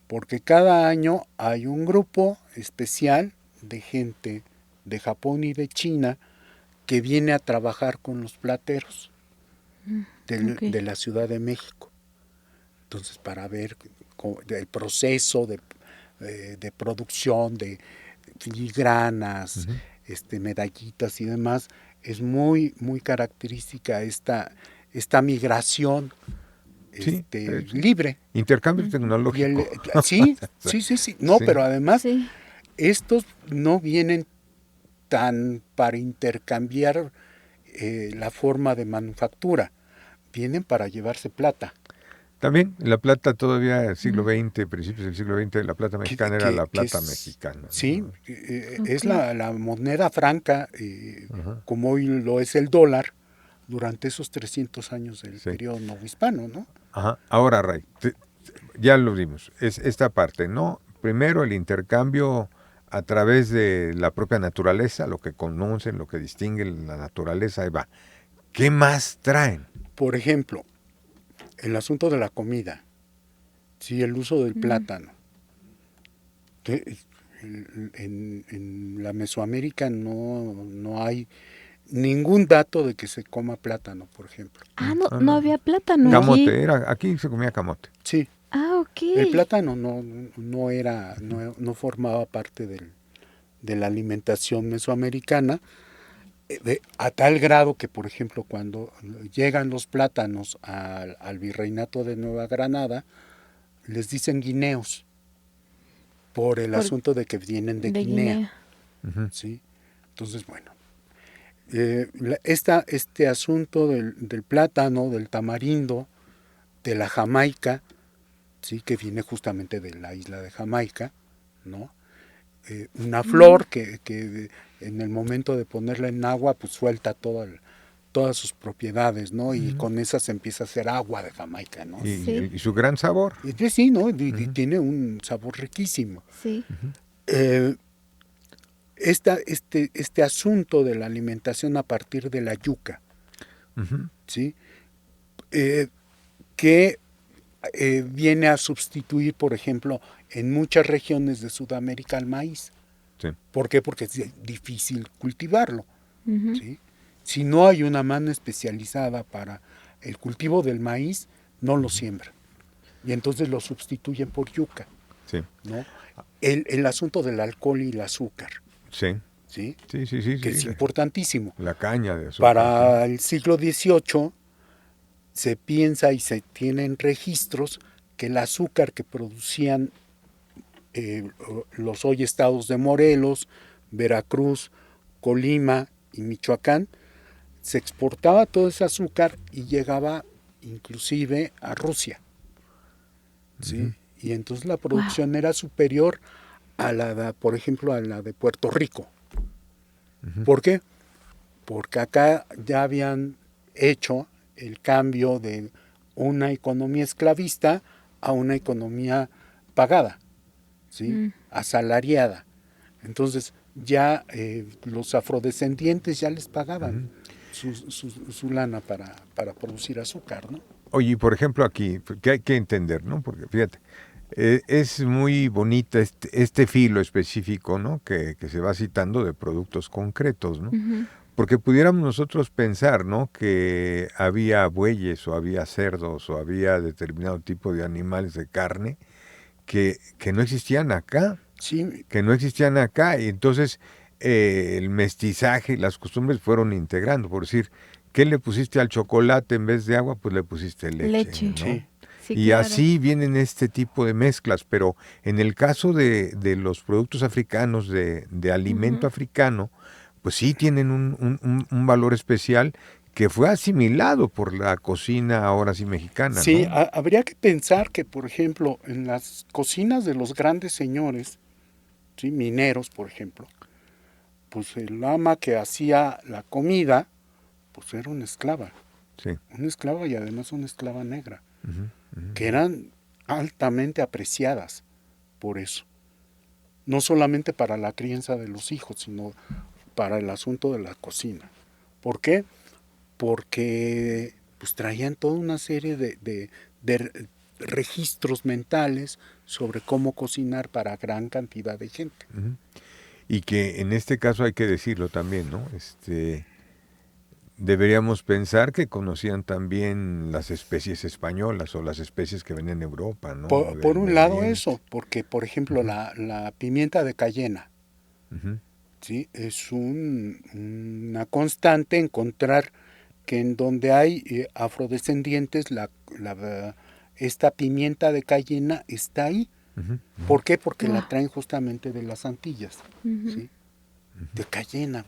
Porque cada año hay un grupo especial de gente de Japón y de China que viene a trabajar con los plateros de la Ciudad de México. Entonces, para ver el proceso de producción de filigranas, medallitas y demás, es muy, muy característica esta migración libre. Intercambio tecnológico. Sí. No, sí. Pero además, estos no vienen tan para intercambiar la forma de manufactura, vienen para llevarse plata. También la plata todavía del siglo XX, principios del siglo XX, la plata mexicana era la plata mexicana. Sí, ¿no? Es la moneda franca, como hoy lo es el dólar, durante esos 300 años del periodo novohispano, ¿no? Ajá. Ahora, Ray, ya lo vimos, es esta parte, ¿no? Primero el intercambio a través de la propia naturaleza, lo que conocen, lo que distingue la naturaleza, ahí va. ¿Qué más traen? Por ejemplo, el asunto de la comida, sí, el uso del plátano. En la Mesoamérica no hay ningún dato de que se coma plátano, por ejemplo. No había plátano. Camote, aquí se comía camote. Sí. Ok. El plátano no formaba parte de la alimentación mesoamericana, a tal grado que, por ejemplo, cuando llegan los plátanos al virreinato de Nueva Granada, les dicen guineos, por el asunto de que vienen de Guinea. ¿Sí? Entonces, bueno, este asunto del plátano, del tamarindo, de la Jamaica, ¿sí? Que viene justamente de la isla de Jamaica, ¿no? Una flor que en el momento de ponerla en agua, pues suelta todas sus propiedades, ¿no? Y con esas se empieza a hacer agua de Jamaica, ¿no? Y su gran sabor. Sí, ¿no? Y tiene un sabor riquísimo. Sí. Este asunto de la alimentación a partir de la yuca, ¿sí? Que viene a sustituir, por ejemplo, en muchas regiones de Sudamérica al maíz. Sí. ¿Por qué? Porque es difícil cultivarlo. ¿Sí? Si no hay una mano especializada para el cultivo del maíz, no lo siembran. Y entonces lo sustituyen por yuca. Sí. ¿No? El asunto del alcohol y el azúcar. Sí. ¿Sí? Sí. Que es importantísimo. La caña de azúcar. Para el siglo XVIII se piensa y se tienen registros que el azúcar que producían los hoy estados de Morelos, Veracruz, Colima y Michoacán, se exportaba todo ese azúcar y llegaba inclusive a Rusia. ¿Sí? Y entonces la producción era superior a por ejemplo, a la de Puerto Rico. ¿Por qué? Porque acá ya habían hecho el cambio de una economía esclavista a una economía pagada, ¿sí? Asalariada. Entonces ya los afrodescendientes ya les pagaban su lana para producir azúcar, ¿no? Oye, por ejemplo aquí, que hay que entender, ¿no? Porque fíjate, es muy bonita este filo específico, ¿no? Que se va citando de productos concretos, ¿no? Porque pudiéramos nosotros pensar, ¿no? Que había bueyes o había cerdos o había determinado tipo de animales de carne que no existían acá. Sí. Que no existían acá. Y entonces el mestizaje y las costumbres fueron integrando. Por decir, ¿qué le pusiste al chocolate en vez de agua? Pues le pusiste leche, ¿no? Sí. Sí, Y claro. así vienen este tipo de mezclas, pero en el caso de los productos africanos, de alimento africano, pues sí tienen un valor especial que fue asimilado por la cocina ahora sí mexicana, Sí, ¿no? habría que pensar que, por ejemplo, en las cocinas de los grandes señores, ¿sí? Mineros, por ejemplo, pues el ama que hacía la comida, pues era una esclava. Sí. Una esclava y además una esclava negra, que eran altamente apreciadas por eso. No solamente para la crianza de los hijos, sino para el asunto de la cocina. ¿Por qué? Porque pues traían toda una serie de registros mentales sobre cómo cocinar para gran cantidad de gente. Y que en este caso hay que decirlo también, ¿no? Deberíamos pensar que conocían también las especies españolas o las especies que ven en Europa, ¿no? Por un del lado Oriente. eso, porque por ejemplo la pimienta de cayena, ¿sí? Es una constante encontrar que en donde hay afrodescendientes esta pimienta de cayena está ahí. ¿Por qué? Porque la traen justamente de las Antillas, ¿sí? De Cayena,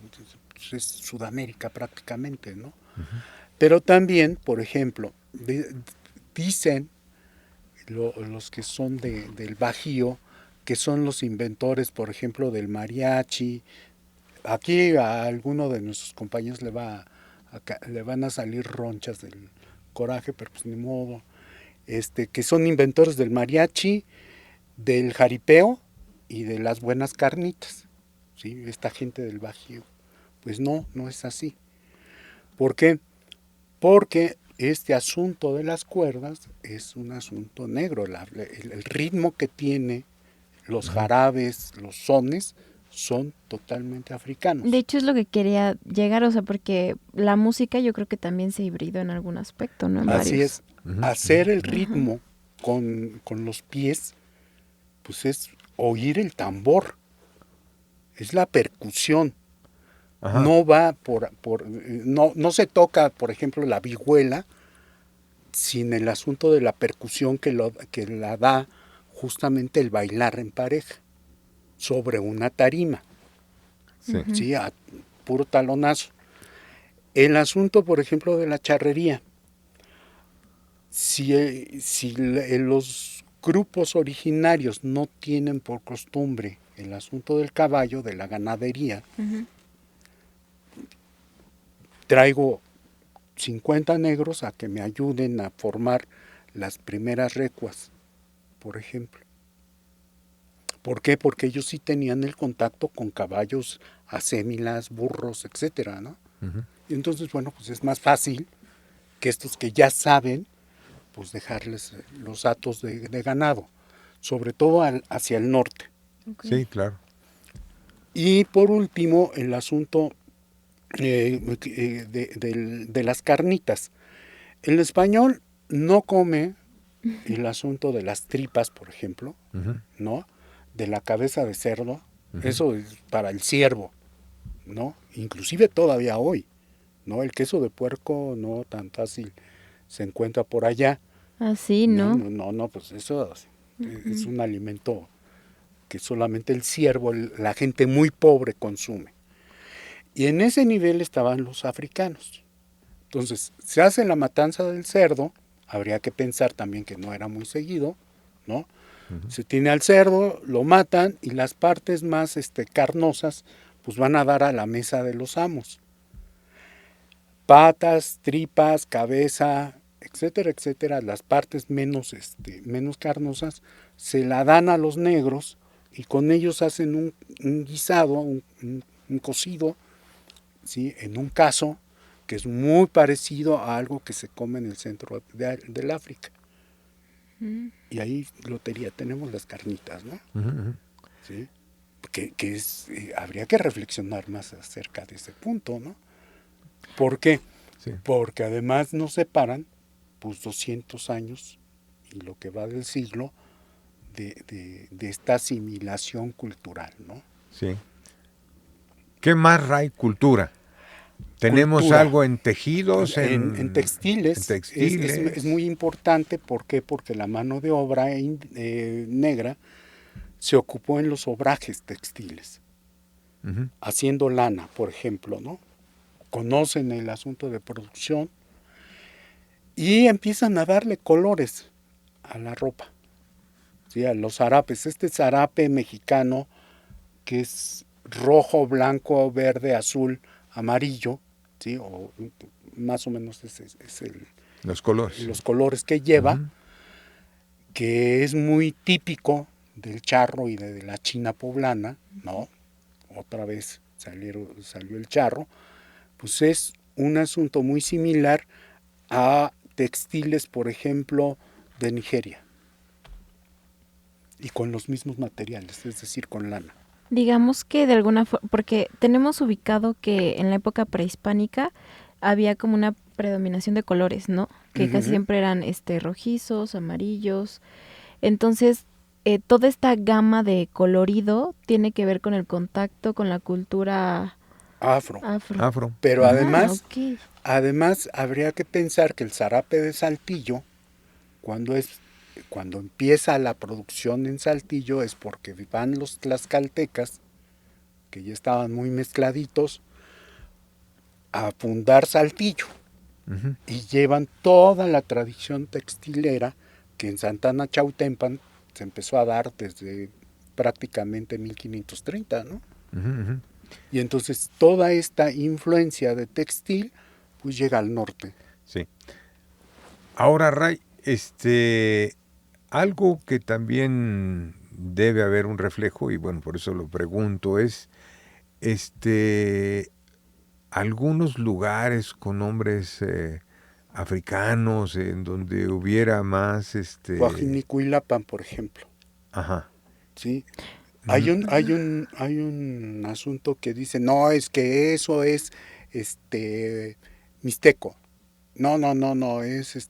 pues es Sudamérica prácticamente, ¿no? Pero también, por ejemplo, dicen los que son del Bajío, que son los inventores, por ejemplo, del mariachi. Aquí a alguno de nuestros compañeros le van a salir ronchas del coraje, pero pues ni modo. Que son inventores del mariachi, del jaripeo y de las buenas carnitas, ¿sí? Esta gente del Bajío. Pues no es así. ¿Por qué? Porque este asunto de las cuerdas es un asunto negro. El ritmo que tiene los jarabes, los sones, son totalmente africanos. De hecho es lo que quería llegar, o sea, porque la música yo creo que también se hibridó en algún aspecto, ¿no? En Así varios. es. Hacer el ritmo con los pies, pues es oír el tambor, es la percusión. No va no se toca, por ejemplo, la vihuela sin el asunto de la percusión que la da justamente el bailar en pareja sobre una tarima. Sí, a puro talonazo. El asunto, por ejemplo, de la charrería. Si los grupos originarios no tienen por costumbre el asunto del caballo, de la ganadería, traigo 50 negros a que me ayuden a formar las primeras recuas, por ejemplo. ¿Por qué? Porque ellos sí tenían el contacto con caballos, acémilas, burros, etcétera, ¿no? Y entonces, bueno, pues es más fácil que estos que ya saben, pues dejarles los hatos de ganado, sobre todo hacia el norte. Okay. Sí, claro. Y por último, el asunto de las carnitas. El español no come el asunto de las tripas, por ejemplo, ¿no? De la cabeza de cerdo, eso es para el ciervo, ¿no? Inclusive todavía hoy, ¿no? El queso de puerco no tan fácil se encuentra por allá. Así, ¿no? No, pues eso es un alimento que solamente el ciervo, la gente muy pobre consume. Y en ese nivel estaban los africanos. Entonces, se hace la matanza del cerdo, habría que pensar también que no era muy seguido, ¿no? Se tiene al cerdo, lo matan y las partes más carnosas pues van a dar a la mesa de los amos. patas, tripas, cabeza, etcétera, etcétera, las partes menos carnosas, se la dan a los negros y con ellos hacen un guisado, un cocido, ¿sí? En un caso que es muy parecido a algo que se come en el centro del África. Y ahí, lotería, tenemos las carnitas, ¿no? ¿Sí? Que habría que reflexionar más acerca de ese punto, ¿no? ¿Por qué? Sí. Porque además nos separan pues 200 años y lo que va del siglo de esta asimilación cultural, ¿no? Sí. ¿Qué más, Ray? Cultura. Tenemos Cultura. algo en tejidos, en textiles. En textiles. Es muy importante. ¿Por qué? Porque la mano de obra negra se ocupó en los obrajes textiles, haciendo lana, por ejemplo, ¿no? Conocen el asunto de producción y empiezan a darle colores a la ropa, ¿sí? A los zarapes. Este zarape mexicano que es rojo, blanco, verde, azul, amarillo, ¿sí? O más o menos es Los colores. los colores que lleva, que es muy típico del charro y de la China poblana, ¿no? Otra vez salió el charro, pues es un asunto muy similar a textiles, por ejemplo, de Nigeria, y con los mismos materiales, es decir, con lana. Digamos que de alguna forma, porque tenemos ubicado que en la época prehispánica había como una predominación de colores, ¿no? Que casi siempre eran rojizos, amarillos. Entonces, toda esta gama de colorido tiene que ver con el contacto con la cultura Afro. Pero okay. además habría que pensar que el zarape de Saltillo, cuando empieza la producción en Saltillo, es porque van los tlaxcaltecas, que ya estaban muy mezcladitos, a fundar Saltillo. Y llevan toda la tradición textilera que en Santana Chautempan se empezó a dar desde prácticamente 1530, ¿no? Y entonces toda esta influencia de textil pues llega al norte. Sí. Ahora, Ray, algo que también debe haber un reflejo, y bueno, por eso lo pregunto, es algunos lugares con nombres africanos en donde hubiera más Coajinicuilapan, por ejemplo. Ajá. Sí. Hay un asunto que dice, no, es que eso es mixteco. No, es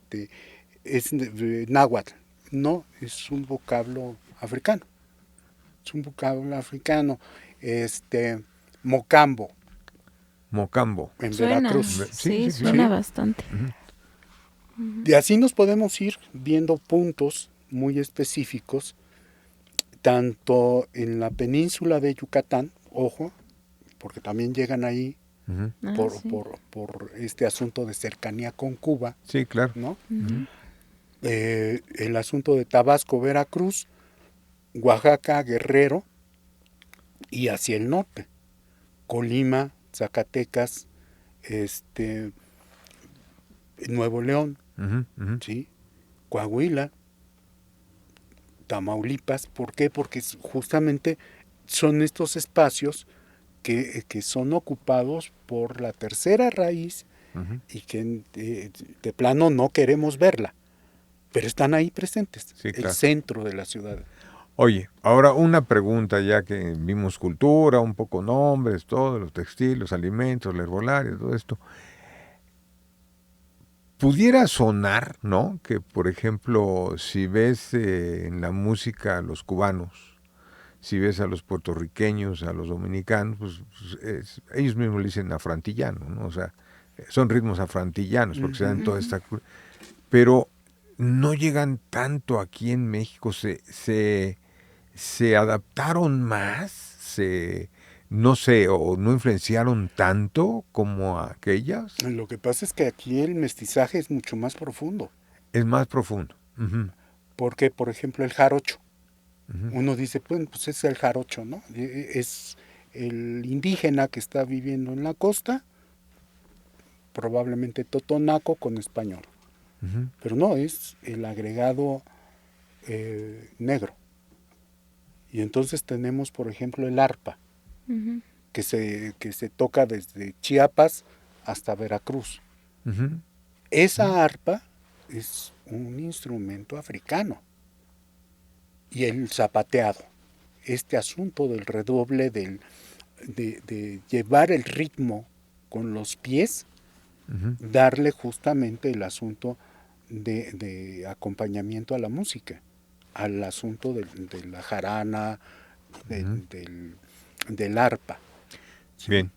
náhuatl. No, es un vocablo africano. Es un vocablo africano. Mocambo. Mocambo. En Suena, Veracruz. Sí, suena bastante. Y así nos podemos ir viendo puntos muy específicos, tanto en la península de Yucatán, ojo, porque también llegan ahí por este asunto de cercanía con Cuba. Sí, claro. ¿No? El asunto de Tabasco, Veracruz, Oaxaca, Guerrero y hacia el norte, Colima, Zacatecas, Nuevo León, ¿sí? Coahuila, Tamaulipas. ¿Por qué? Porque justamente son estos espacios que son ocupados por la tercera raíz y que de plano no queremos verla, pero están ahí presentes, sí, claro. El centro de la ciudad. Oye, ahora una pregunta, ya que vimos cultura, un poco nombres, todo, los textiles, los alimentos, la herbolaria, todo esto. Pudiera sonar, ¿no? Que, por ejemplo, si ves en la música a los cubanos, si ves a los puertorriqueños, a los dominicanos, pues ellos mismos le dicen afrantillano, ¿no? O sea, son ritmos afrantillanos, porque se dan toda esta... Pero no llegan tanto aquí en México, se adaptaron más, no sé, o no influenciaron tanto como aquellas. Lo que pasa es que aquí el mestizaje es mucho más profundo. Es más profundo. Porque, por ejemplo, el jarocho. Uno dice, pues es el jarocho, ¿no? Es el indígena que está viviendo en la costa, probablemente totonaco con español. Pero no, es el agregado negro. Y entonces tenemos, por ejemplo, el arpa, que se toca desde Chiapas hasta Veracruz. Esa arpa es un instrumento africano. Y el zapateado, este asunto del redoble, de llevar el ritmo con los pies, darle justamente el asunto de acompañamiento a la música, al asunto de la jarana, del arpa. ¿Sí? Bien.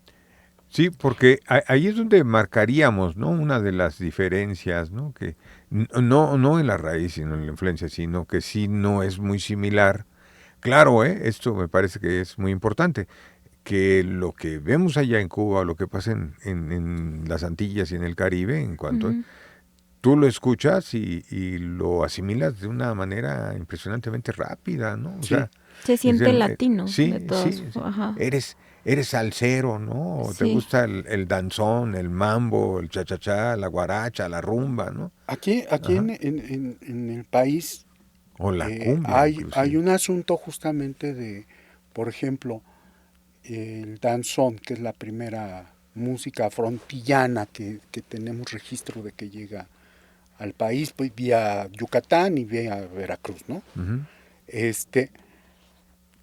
Sí, porque ahí es donde marcaríamos, ¿no? Una de las diferencias, ¿no? Que no en la raíz, sino en la influencia, sino que sí no es muy similar. Claro, esto me parece que es muy importante, que lo que vemos allá en Cuba, lo que pasa en las Antillas y en el Caribe, en cuanto tú lo escuchas y lo asimilas de una manera impresionantemente rápida, ¿no? O Sí. sea, se siente latino. Sí, de todos. sí. Ajá. Eres salsero, ¿no? Sí. Te gusta el danzón, el mambo, el cha-cha-cha, la guaracha, la rumba, ¿no? Aquí en el país o la cumbia, hay un asunto justamente de, por ejemplo, el danzón, que es la primera música frontillana que tenemos registro de que llega al país, pues, vía Yucatán y vía Veracruz, ¿no?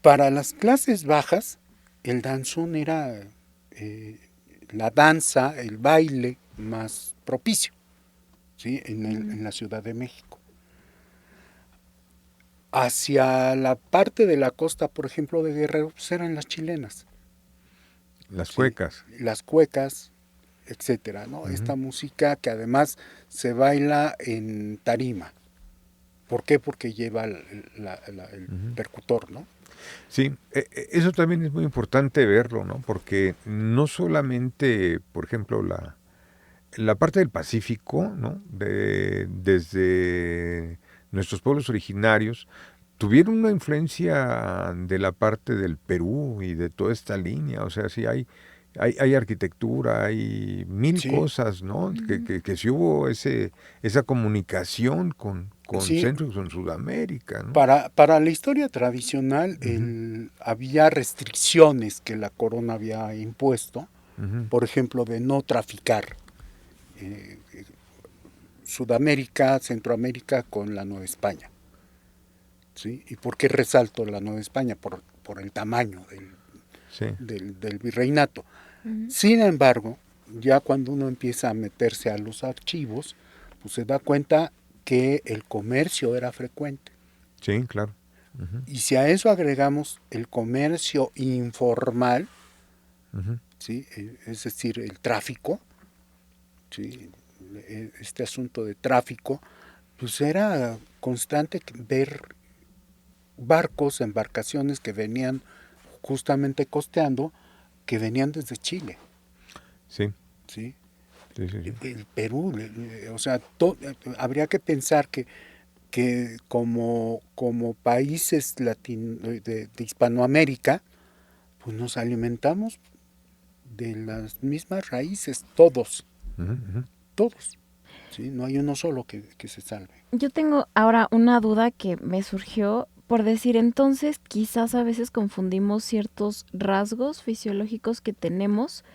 Para las clases bajas, el danzón era la danza, el baile más propicio, ¿sí? En la Ciudad de México. Hacia la parte de la costa, por ejemplo, de Guerrero, pues eran las chilenas. Las cuecas. Sí, las cuecas, etcétera, ¿no? Esta música que además se baila en tarima. ¿Por qué? Porque lleva el percutor, ¿no? Sí, eso también es muy importante verlo, ¿no? Porque no solamente, por ejemplo, la parte del Pacífico, ¿no? Desde nuestros pueblos originarios, tuvieron una influencia de la parte del Perú y de toda esta línea. O sea, sí hay arquitectura, hay mil cosas, ¿no? Que sí hubo esa comunicación con Centro y con Sudamérica, ¿no? Para la historia tradicional había restricciones que la corona había impuesto, por ejemplo, de no traficar Sudamérica, Centroamérica con la Nueva España. ¿Sí? ¿Y por qué resalto la Nueva España? Por el tamaño del virreinato. Sin embargo, ya cuando uno empieza a meterse a los archivos, pues se da cuenta que el comercio era frecuente. Sí, claro. Y si a eso agregamos el comercio informal, ¿sí? Es decir, el tráfico, ¿sí? Este asunto de tráfico, pues era constante ver barcos, embarcaciones que venían justamente costeando, que venían desde Chile. Sí. ¿Sí? Sí. El Perú, o sea, habría que pensar que como países de Hispanoamérica, pues nos alimentamos de las mismas raíces, todos. Todos. ¿Sí? No hay uno solo que se salve. Yo tengo ahora una duda que me surgió por decir, entonces quizás a veces confundimos ciertos rasgos fisiológicos que tenemos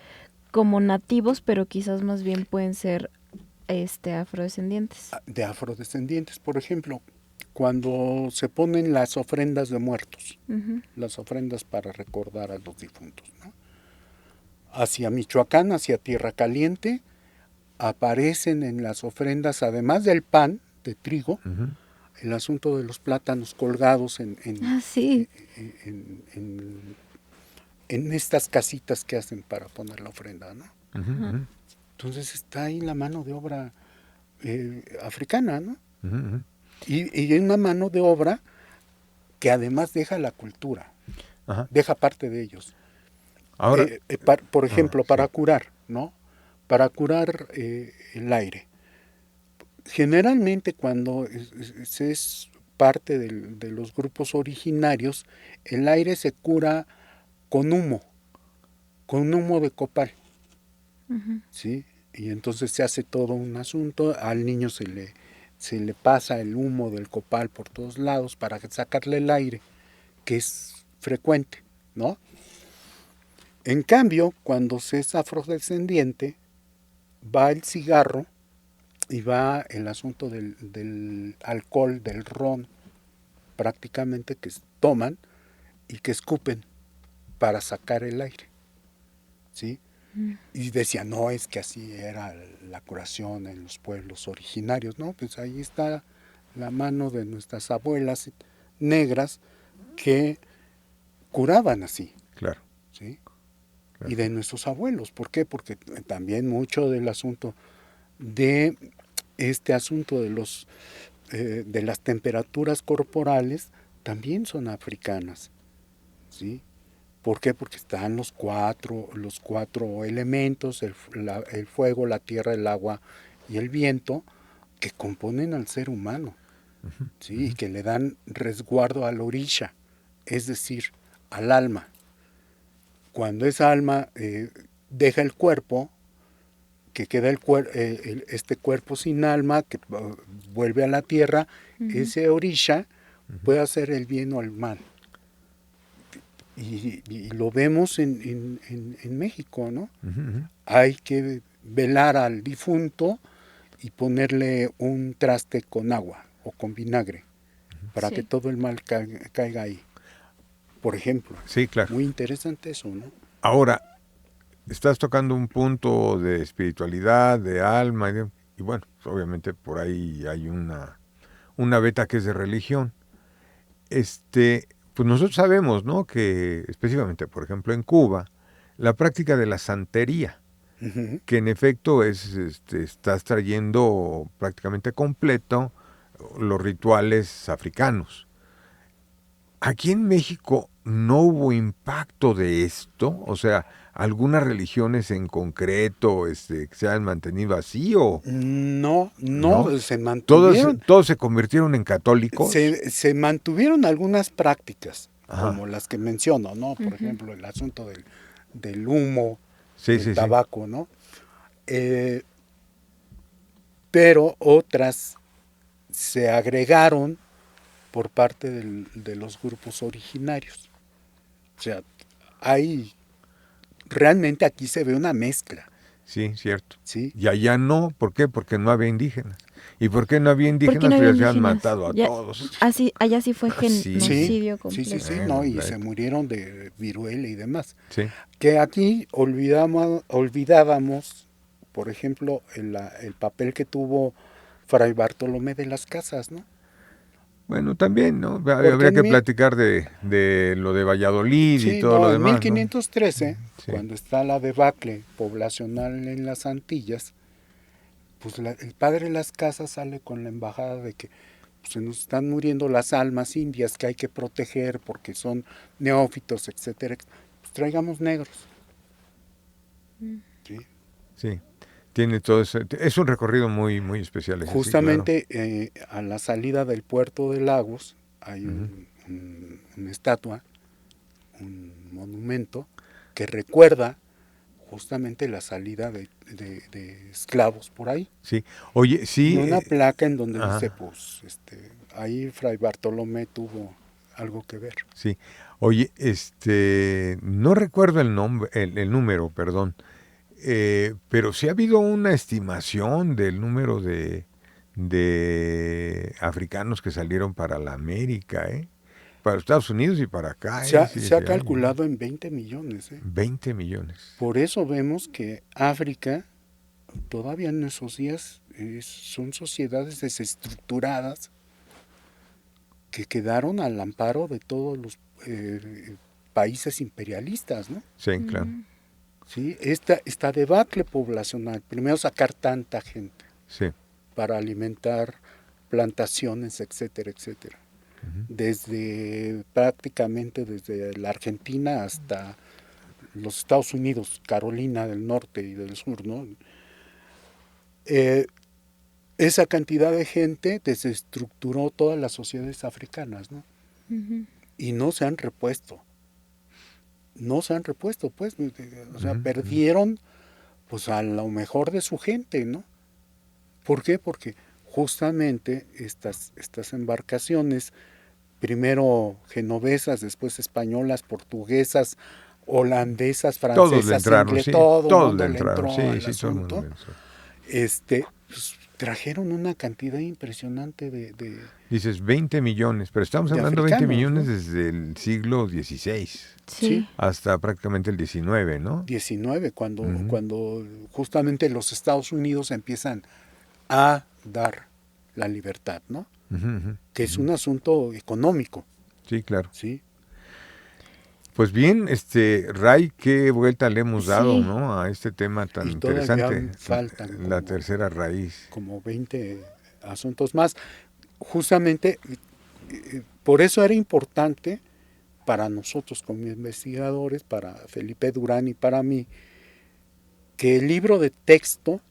como nativos, pero quizás más bien pueden ser afrodescendientes. De afrodescendientes, por ejemplo, cuando se ponen las ofrendas de muertos, las ofrendas para recordar a los difuntos, ¿no? Hacia Michoacán, hacia Tierra Caliente, aparecen en las ofrendas, además del pan de trigo, el asunto de los plátanos colgados en estas casitas que hacen para poner la ofrenda, ¿no? Entonces está ahí la mano de obra africana, ¿no? Y una mano de obra que además deja la cultura, deja parte de ellos. Ahora, por ejemplo, para curar, ¿no? Para curar el aire. Generalmente cuando es parte de los grupos originarios, el aire se cura con humo de copal. ¿Sí? Y entonces se hace todo un asunto, al niño se le pasa el humo del copal por todos lados para sacarle el aire, que es frecuente, ¿no? En cambio, cuando se es afrodescendiente, va el cigarro y va el asunto del alcohol, del ron, prácticamente, que toman y que escupen para sacar el aire, ¿sí? Y decían, no, es que así era la curación en los pueblos originarios, ¿no? Pues ahí está la mano de nuestras abuelas negras que curaban así. Claro. ¿Sí? Claro. Y de nuestros abuelos. ¿Por qué? Porque también mucho del asunto de este asunto de las temperaturas corporales también son africanas, ¿sí? ¿Por qué? Porque están los cuatro elementos, el fuego, la tierra, el agua y el viento, que componen al ser humano, ¿sí? Y que le dan resguardo a la orisha, es decir, al alma. Cuando esa alma deja el cuerpo, que queda este cuerpo sin alma, que vuelve a la tierra, ese orisha puede hacer el bien o el mal. Y lo vemos en México, ¿no? Hay que velar al difunto y ponerle un traste con agua o con vinagre para que todo el mal caiga ahí, por ejemplo. Sí, claro. Muy interesante eso, ¿no? Ahora, estás tocando un punto de espiritualidad, de alma, y bueno, obviamente por ahí hay una beta que es de religión. Pues nosotros sabemos, ¿no?, que específicamente, por ejemplo, en Cuba, la práctica de la santería, que en efecto estás trayendo prácticamente completo los rituales africanos. Aquí en México no hubo impacto de esto, o sea, algunas religiones en concreto que se han mantenido así o no, se mantuvieron. mantuvieron. Todos se convirtieron en católicos. Se mantuvieron algunas prácticas, Ajá. como las que menciono, ¿no? Por ejemplo, el asunto del humo, del tabaco, ¿no? Pero otras se agregaron por parte de los grupos originarios. O sea, realmente aquí se ve una mezcla. Sí, cierto. ¿Sí? Y allá no, ¿por qué? Porque no había indígenas. ¿Y por qué no había indígenas? Pues ya se han matado a todos. Allá sí fue genocidio completo. Sí, no, y se murieron de viruela y demás. Sí. Que aquí olvidábamos, por ejemplo, el papel que tuvo Fray Bartolomé de las Casas, ¿no? Bueno, también, ¿no? Habría que platicar de lo de Valladolid y todo lo demás. En 1513, ¿no? Cuando está la debacle poblacional en las Antillas, pues el padre de las Casas sale con la embajada de que pues, se nos están muriendo las almas indias que hay que proteger porque son neófitos, etcétera. Pues traigamos negros. Sí. Sí. Tiene todo eso. Es un recorrido muy, muy especial. Justamente claro. A la salida del puerto de Lagos hay una estatua, un monumento que recuerda justamente la salida de esclavos por ahí. Sí, oye, sí. Y una placa en donde dice, pues, ahí Fray Bartolomé tuvo algo que ver. Sí, oye, no recuerdo el nombre, el número, perdón. Pero sí ha habido una estimación del número de africanos que salieron para la América, para Estados Unidos y para acá. Se ha calculado en 20 millones. 20 millones. Por eso vemos que África, todavía en esos días, son sociedades desestructuradas que quedaron al amparo de todos los países imperialistas, ¿no? Sí, claro. Sí, esta debacle poblacional, primero sacar tanta gente para alimentar plantaciones, etcétera, etcétera. Prácticamente desde la Argentina hasta los Estados Unidos, Carolina del Norte y del Sur, ¿no? Esa cantidad de gente desestructuró todas las sociedades africanas, ¿no? Y no se han repuesto. No se han repuesto, pues, o sea, perdieron pues a lo mejor de su gente, ¿no? ¿Por qué? Porque justamente estas embarcaciones, primero genovesas, después españolas, portuguesas, holandesas, Todos le francesas, entraron, inglés, sí, todo el todos le mundo le entraron, entró sí, al sí, todo el mundo asunto. le entró. Pues, trajeron una cantidad impresionante Dices 20 millones, pero estamos de hablando de 20 africanos, millones ¿no? desde el siglo XVI Sí, Sí. hasta prácticamente el XIX, ¿no? 19, Ujú, cuando justamente los Estados Unidos empiezan a dar la libertad, ¿no? ujú, ujú, Que es ujú. un asunto económico, Sí, claro. ¿sí? Pues bien, Ray, qué vuelta le hemos dado, Sí. ¿no? A este tema tan Y todavía interesante, faltan la tercera raíz. como 20 asuntos más. Justamente por eso era importante para nosotros como investigadores, para Felipe Durán y para mí, que el libro de texto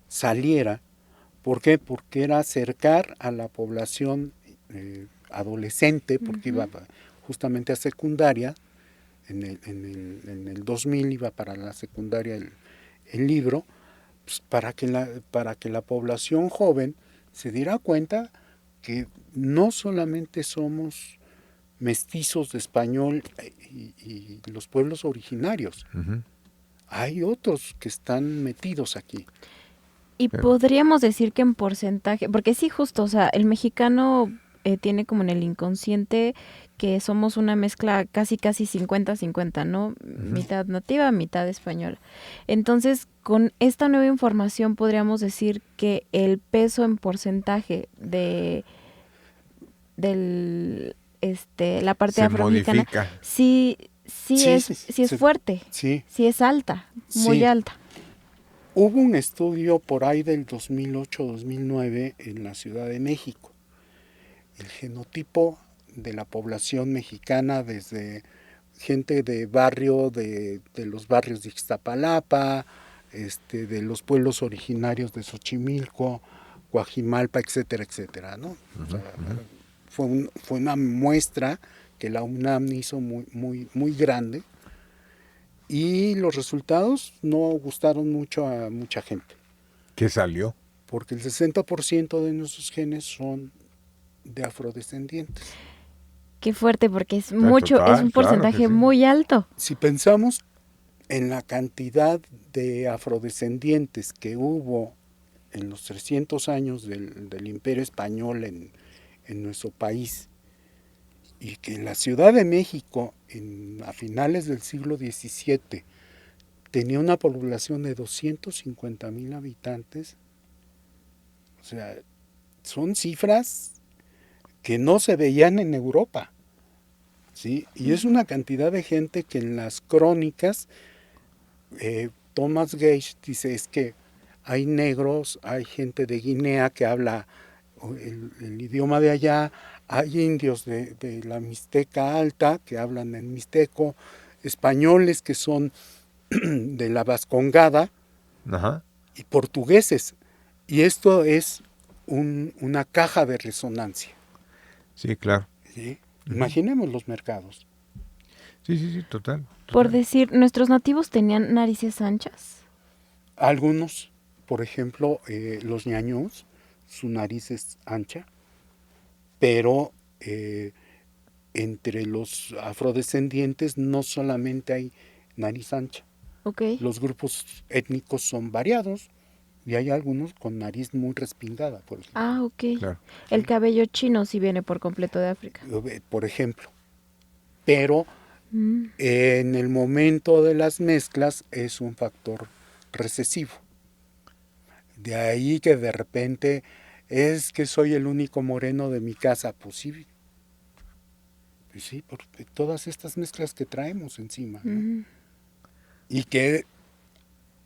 saliera. ¿Por qué? Porque era acercar a la población adolescente, porque iba Ujú. justamente a secundaria, en el 2000 iba para la secundaria el libro, pues para que la población joven se diera cuenta que no solamente somos mestizos de español y los pueblos originarios, Ujú, hay otros que están metidos aquí. Y claro. podríamos decir que en porcentaje, porque sí, justo, o sea, el mexicano tiene como en el inconsciente que somos una mezcla casi 50-50, ¿no? Ujú. Mitad nativa, mitad española. Entonces, con esta nueva información podríamos decir que el peso en porcentaje del la parte Se afromexicana modifica. sí Sí, sí es fuerte, sí, sí es alta, muy sí. alta. Hubo un estudio por ahí del 2008-2009 en la Ciudad de México. El genotipo de la población mexicana, desde gente de barrio, de los barrios de Ixtapalapa, de los pueblos originarios de Xochimilco, Coajimalpa, etcétera, etcétera, ¿no? O Ujú, sea, ujú. fue una muestra que la UNAM hizo muy grande y los resultados no gustaron mucho a mucha gente, ¿Qué salió? porque el 60% de nuestros genes son de afrodescendientes. Qué fuerte, porque es mucho, es Total, un claro que porcentaje sí. muy alto. Si pensamos en la cantidad de afrodescendientes que hubo en los 300 años del Imperio Español en nuestro país, y que la Ciudad de México a finales del siglo XVII tenía una población de 250,000 habitantes, o sea, son cifras que no se veían en Europa, ¿sí? Y es Ujú. una cantidad de gente que en las crónicas, Thomas Gage dice, es que hay negros, hay gente de Guinea que habla el idioma de allá, hay indios de la Mixteca Alta que hablan en mixteco, españoles que son de la Vascongada Ajá. y portugueses. Y esto es una caja de resonancia, Sí, claro. ¿sí? Ujú. Imaginemos los mercados. Sí, sí, sí, total, Por total. decir, ¿nuestros nativos tenían narices anchas? Algunos, por ejemplo, los ñaños, su nariz es ancha, pero entre los afrodescendientes no solamente hay nariz ancha. Ok. Los grupos étnicos son variados y hay algunos con nariz muy respingada, por ejemplo. Ah, ok. Claro. El ¿Sí? cabello chino sí viene por completo de África. Por ejemplo. Pero Mm. en el momento de las mezclas es un factor recesivo. De ahí que de repente es que soy el único moreno de mi casa. Pues sí, por todas estas mezclas que traemos encima, ¿no? Ujú. Y que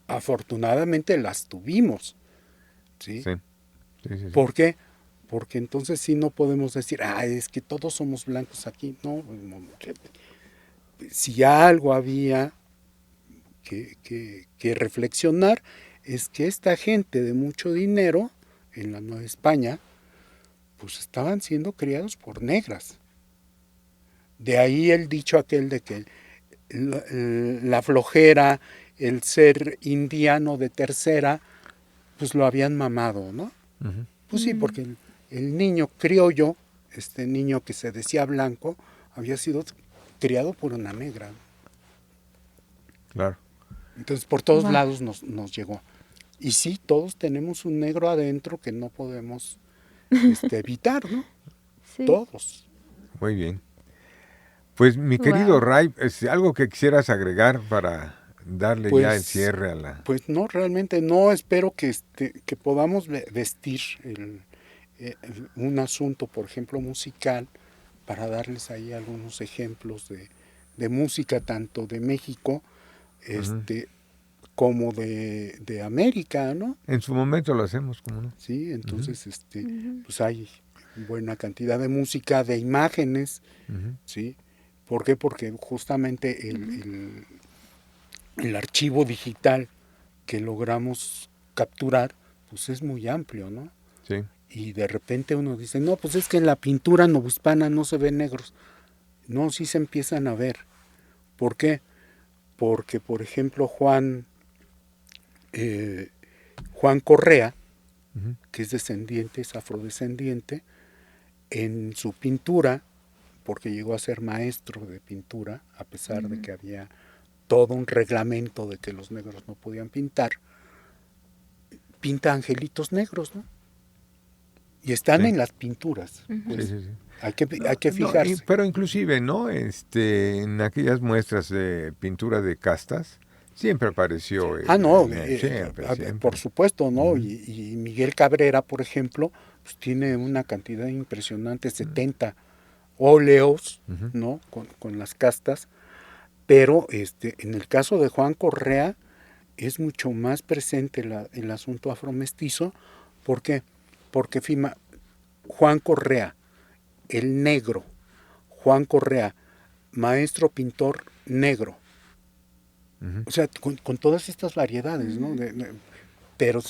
afortunadamente las tuvimos, ¿sí? Sí, sí, sí, sí. ¿Por qué? Porque entonces sí no podemos decir, es que todos somos blancos aquí. No, si algo había que reflexionar es que esta gente de mucho dinero en la Nueva España, pues estaban siendo criados por negras. De ahí el dicho aquel de que la flojera el ser indiano de tercera, pues lo habían mamado, ¿no? Ujú. Pues sí, porque el niño criollo, este niño que se decía blanco, había sido criado por una negra. Claro. Entonces por todos Wow. lados nos llegó. Y sí, todos tenemos un negro adentro que no podemos evitar, ¿no? Sí. Todos. Muy bien. Pues mi querido Wow. Ray, ¿algo que quisieras agregar para darle ya el Pues, cierre a la... pues no, realmente no. Espero que podamos vestir un asunto, por ejemplo, musical, para darles ahí algunos ejemplos de música, tanto de México Ujú. como de América, ¿no? En su momento lo hacemos, ¿cómo no? Sí, Ujú, entonces Ujú. pues hay buena cantidad de música, de imágenes, ujú. ¿sí? ¿Por qué? Porque justamente Ujú. el archivo digital que logramos capturar, pues es muy amplio, ¿no? Sí, Y de repente uno dice, no, pues es que en la pintura novohispana no se ven negros. No, sí se empiezan a ver. ¿Por qué? Porque, por ejemplo, Juan Correa, ujú, que es descendiente, es afrodescendiente, en su pintura, porque llegó a ser maestro de pintura, a pesar de Ujú. que había todo un reglamento de que los negros no podían pintar, pinta angelitos negros, ¿no? Y están sí, en las pinturas, Ujú. sí, pues sí, sí. hay No, que no, fijarse. pero inclusive, ¿no? En aquellas muestras de pintura de castas, siempre apareció Ah, no, siempre, por siempre. supuesto, ¿no? Ujú, Y Miguel Cabrera, por ejemplo, pues tiene una cantidad impresionante, 70 óleos, ujú. ¿no? Con las castas, pero en el caso de Juan Correa es mucho más presente el asunto afromestizo. ¿Por qué? Porque Juan Correa, el negro, Juan Correa, maestro pintor negro, Ujú. o sea, con todas estas variedades, ¿no? Ujú. Pero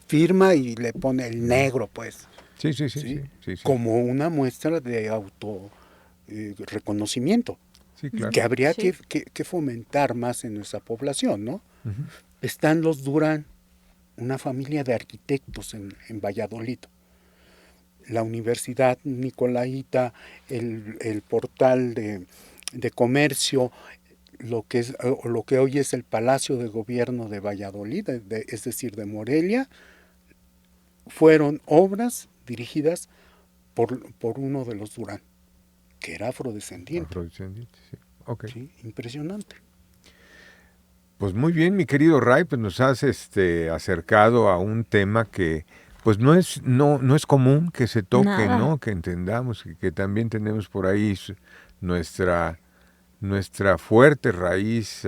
firma y le pone el negro, pues, Sí, sí, sí, sí, ¿sí? sí, sí, Como una muestra de auto reconocimiento sí, claro. que Ujú. habría Sí. que fomentar más en nuestra población, ¿no? Ujú. Están los Durán, una familia de arquitectos en Valladolid. La Universidad Nicolaita, el portal de comercio, lo que hoy es el Palacio de Gobierno de Valladolid, es decir, de Morelia, fueron obras dirigidas por uno de los Durán, que era afrodescendiente. Afrodescendiente, sí. Ok. ¿Sí? Impresionante. Pues muy bien, mi querido Ray, pues nos has acercado a un tema que pues no es común que se toque, Nada. ¿no? Que entendamos que también tenemos por ahí nuestra nuestra fuerte raíz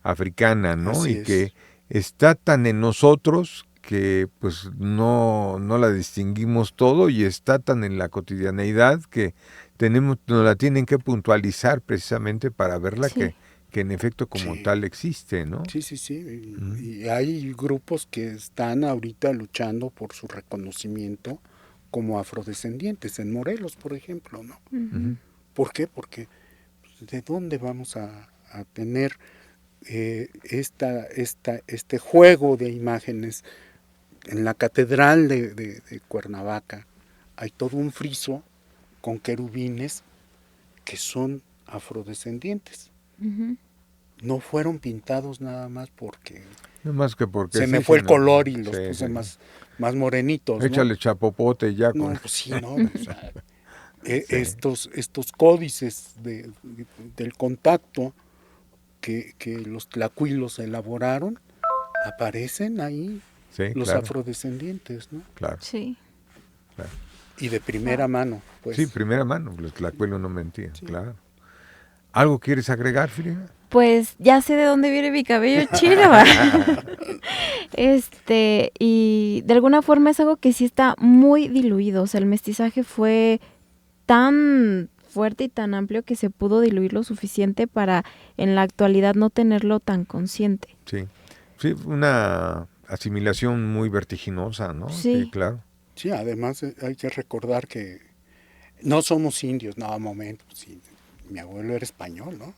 africana, ¿no? Así Y que es. está tan en nosotros que pues no la distinguimos todo y está tan en la cotidianeidad que nos la tienen que puntualizar precisamente para verla Sí. que en efecto como Sí, tal existe, ¿no? sí, sí, sí. Ujú. Y hay grupos que están ahorita luchando por su reconocimiento como afrodescendientes, en Morelos, por ejemplo, ¿no? Ujú. Ujú. ¿Por qué? Porque pues, ¿de dónde vamos a tener este juego de imágenes? En la catedral de Cuernavaca hay todo un friso con querubines que son afrodescendientes. Ujú. No fueron pintados nada más porque No más que porque se me sí, fue el sino, color y sí, los puse sí, sí. más morenitos, ¿no? Échale chapopote ya con... No, pues sí, ¿no? O sea, Sí, estos códices del contacto que los tlacuilos elaboraron, aparecen ahí sí, los claro, afrodescendientes, ¿no? claro, Sí. claro. Y de Wow. primera mano, Sí, pues. primera mano, los tlacuelos no mentían, Sí. claro. ¿Algo quieres agregar, Frida? Pues ya sé de dónde viene mi cabello chino. Y de alguna forma es algo que sí está muy diluido. O sea, el mestizaje fue tan fuerte y tan amplio que se pudo diluir lo suficiente para en la actualidad no tenerlo tan consciente. Sí, sí, una asimilación muy vertiginosa, ¿no? Sí, Sí. claro. Sí, además hay que recordar que no somos indios, no, momento, sí, mi abuelo era español, ¿no?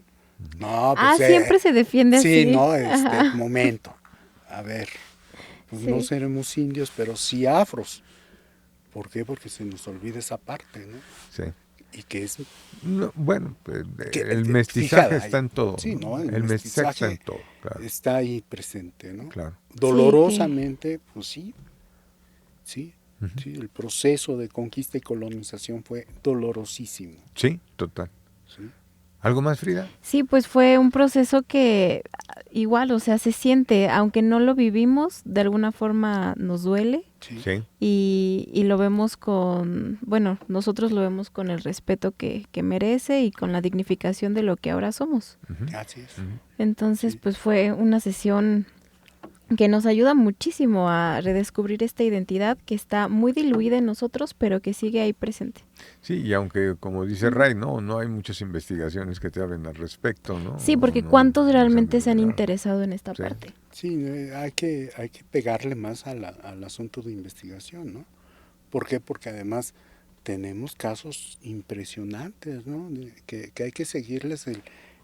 No, pues, siempre se defiende así. Sí, no, momento. A ver, pues no seremos indios, pero sí afros. ¿Por qué? Porque se nos olvida esa parte, ¿no? Sí. Y que es... No, bueno, el mestizaje está en todo. Sí, ¿no? El mestizaje está en todo, claro. Está ahí presente, ¿no? Claro. Dolorosamente, pues sí. Sí, el proceso de conquista y colonización fue dolorosísimo. Sí, total. Sí. ¿Algo más, Frida? Sí, pues fue un proceso que igual, o sea, se siente, aunque no lo vivimos, de alguna forma nos duele. Sí. Y lo vemos nosotros lo vemos con el respeto que merece y con la dignificación de lo que ahora somos. Así es. Entonces, pues fue una sesión que nos ayuda muchísimo a redescubrir esta identidad que está muy diluida en nosotros, pero que sigue ahí presente. Sí, y aunque, como dice Ray, no hay muchas investigaciones que te hablen al respecto, ¿no? Sí, porque ¿cuántos realmente se han interesado en esta parte? Sí, hay que pegarle más al asunto de investigación, ¿no? ¿Por qué? Porque además tenemos casos impresionantes, ¿no? Que hay que seguirles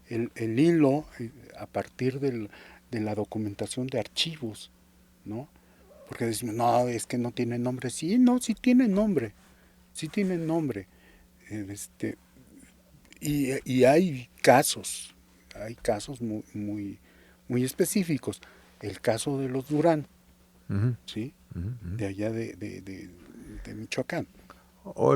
el hilo a partir de la documentación de archivos, ¿no? Porque decimos, no, es que no tiene nombre. Sí, no, sí tiene nombre. Sí tiene nombre. Y hay casos muy, muy, muy específicos. El caso de los Durán, ¿sí? De allá de Michoacán. O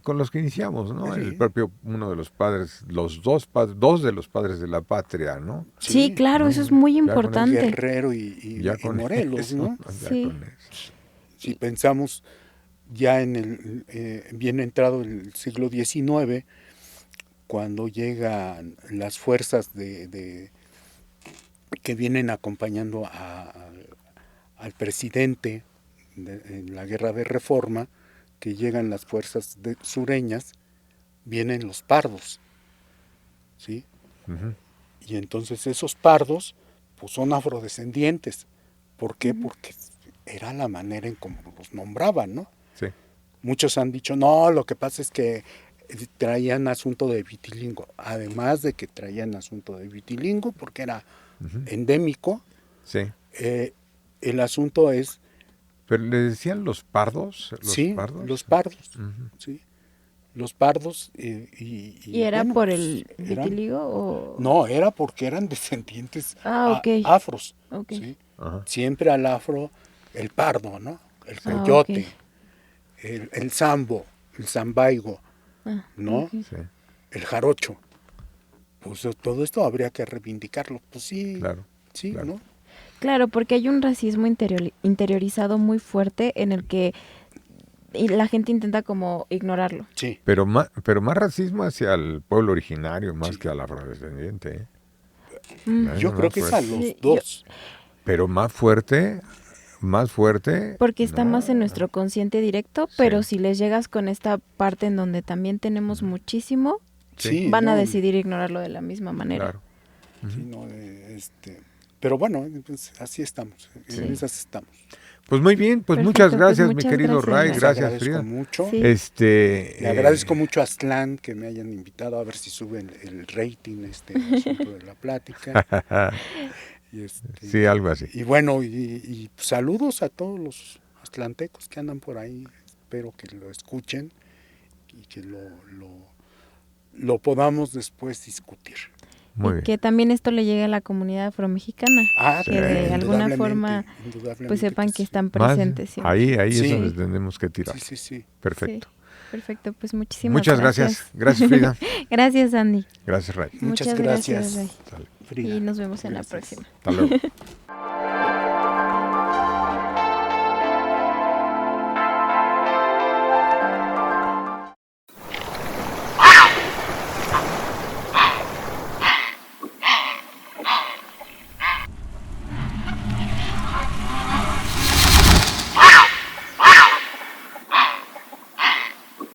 con los que iniciamos, ¿no? Sí. El propio, uno de los padres, dos de los padres de la patria, ¿no? Sí, claro, eso es muy importante. Guerrero y Morelos, eso, ¿no? Sí. Si pensamos ya bien entrado el siglo XIX, cuando llegan las fuerzas que vienen acompañando al presidente en la guerra de reforma, que llegan las fuerzas sureñas, vienen los pardos, ¿sí? Y entonces esos pardos pues son afrodescendientes. ¿Por qué? Porque era la manera en cómo los nombraban, ¿no? Sí. Muchos han dicho, no, lo que pasa es que traían asunto de vitilingo, además de que traían asunto de vitilingo porque era endémico. Sí. El asunto es... ¿Pero le decían los pardos? ¿Pardos? Los pardos, sí. Los pardos. ¿Y era bueno, por el vitiligo o...? No, era porque eran descendientes afros. Okay. ¿Sí? Siempre al afro, el pardo, ¿no? El coyote, el sambo, el zambaigo, ¿no? Okay. Sí. El jarocho. Pues todo esto habría que reivindicarlo. Pues sí, claro, sí, claro. ¿no? Claro, porque hay un racismo interiorizado muy fuerte en el que la gente intenta como ignorarlo. Sí. Pero más racismo hacia el pueblo originario más que al afrodescendiente. Yo creo que es a los dos. Pero más fuerte. Porque está más en nuestro consciente directo, pero si les llegas con esta parte en donde también tenemos muchísimo, van a decidir ignorarlo de la misma manera. Claro. Sí, pero bueno, pues así estamos, en esas estamos. Pues muy bien, pues perfecto, muchas gracias, mi querido Ray, gracias Frida. Mucho. Sí. Le agradezco mucho a Aztlán que me hayan invitado, a ver si suben el rating asunto de la plática. Sí, algo así. Y bueno, y saludos a todos los aztlantecos que andan por ahí, espero que lo escuchen y que lo podamos después discutir. Muy bien. Que también esto le llegue a la comunidad afromexicana, que de alguna forma pues sepan que están presentes. Ahí es donde tenemos que tirar. Sí. Perfecto. Sí, perfecto, pues muchas gracias. Gracias, Frida. Gracias, Andy. Gracias, Ray. Muchas gracias. Ray. Y nos vemos en la próxima. Hasta luego.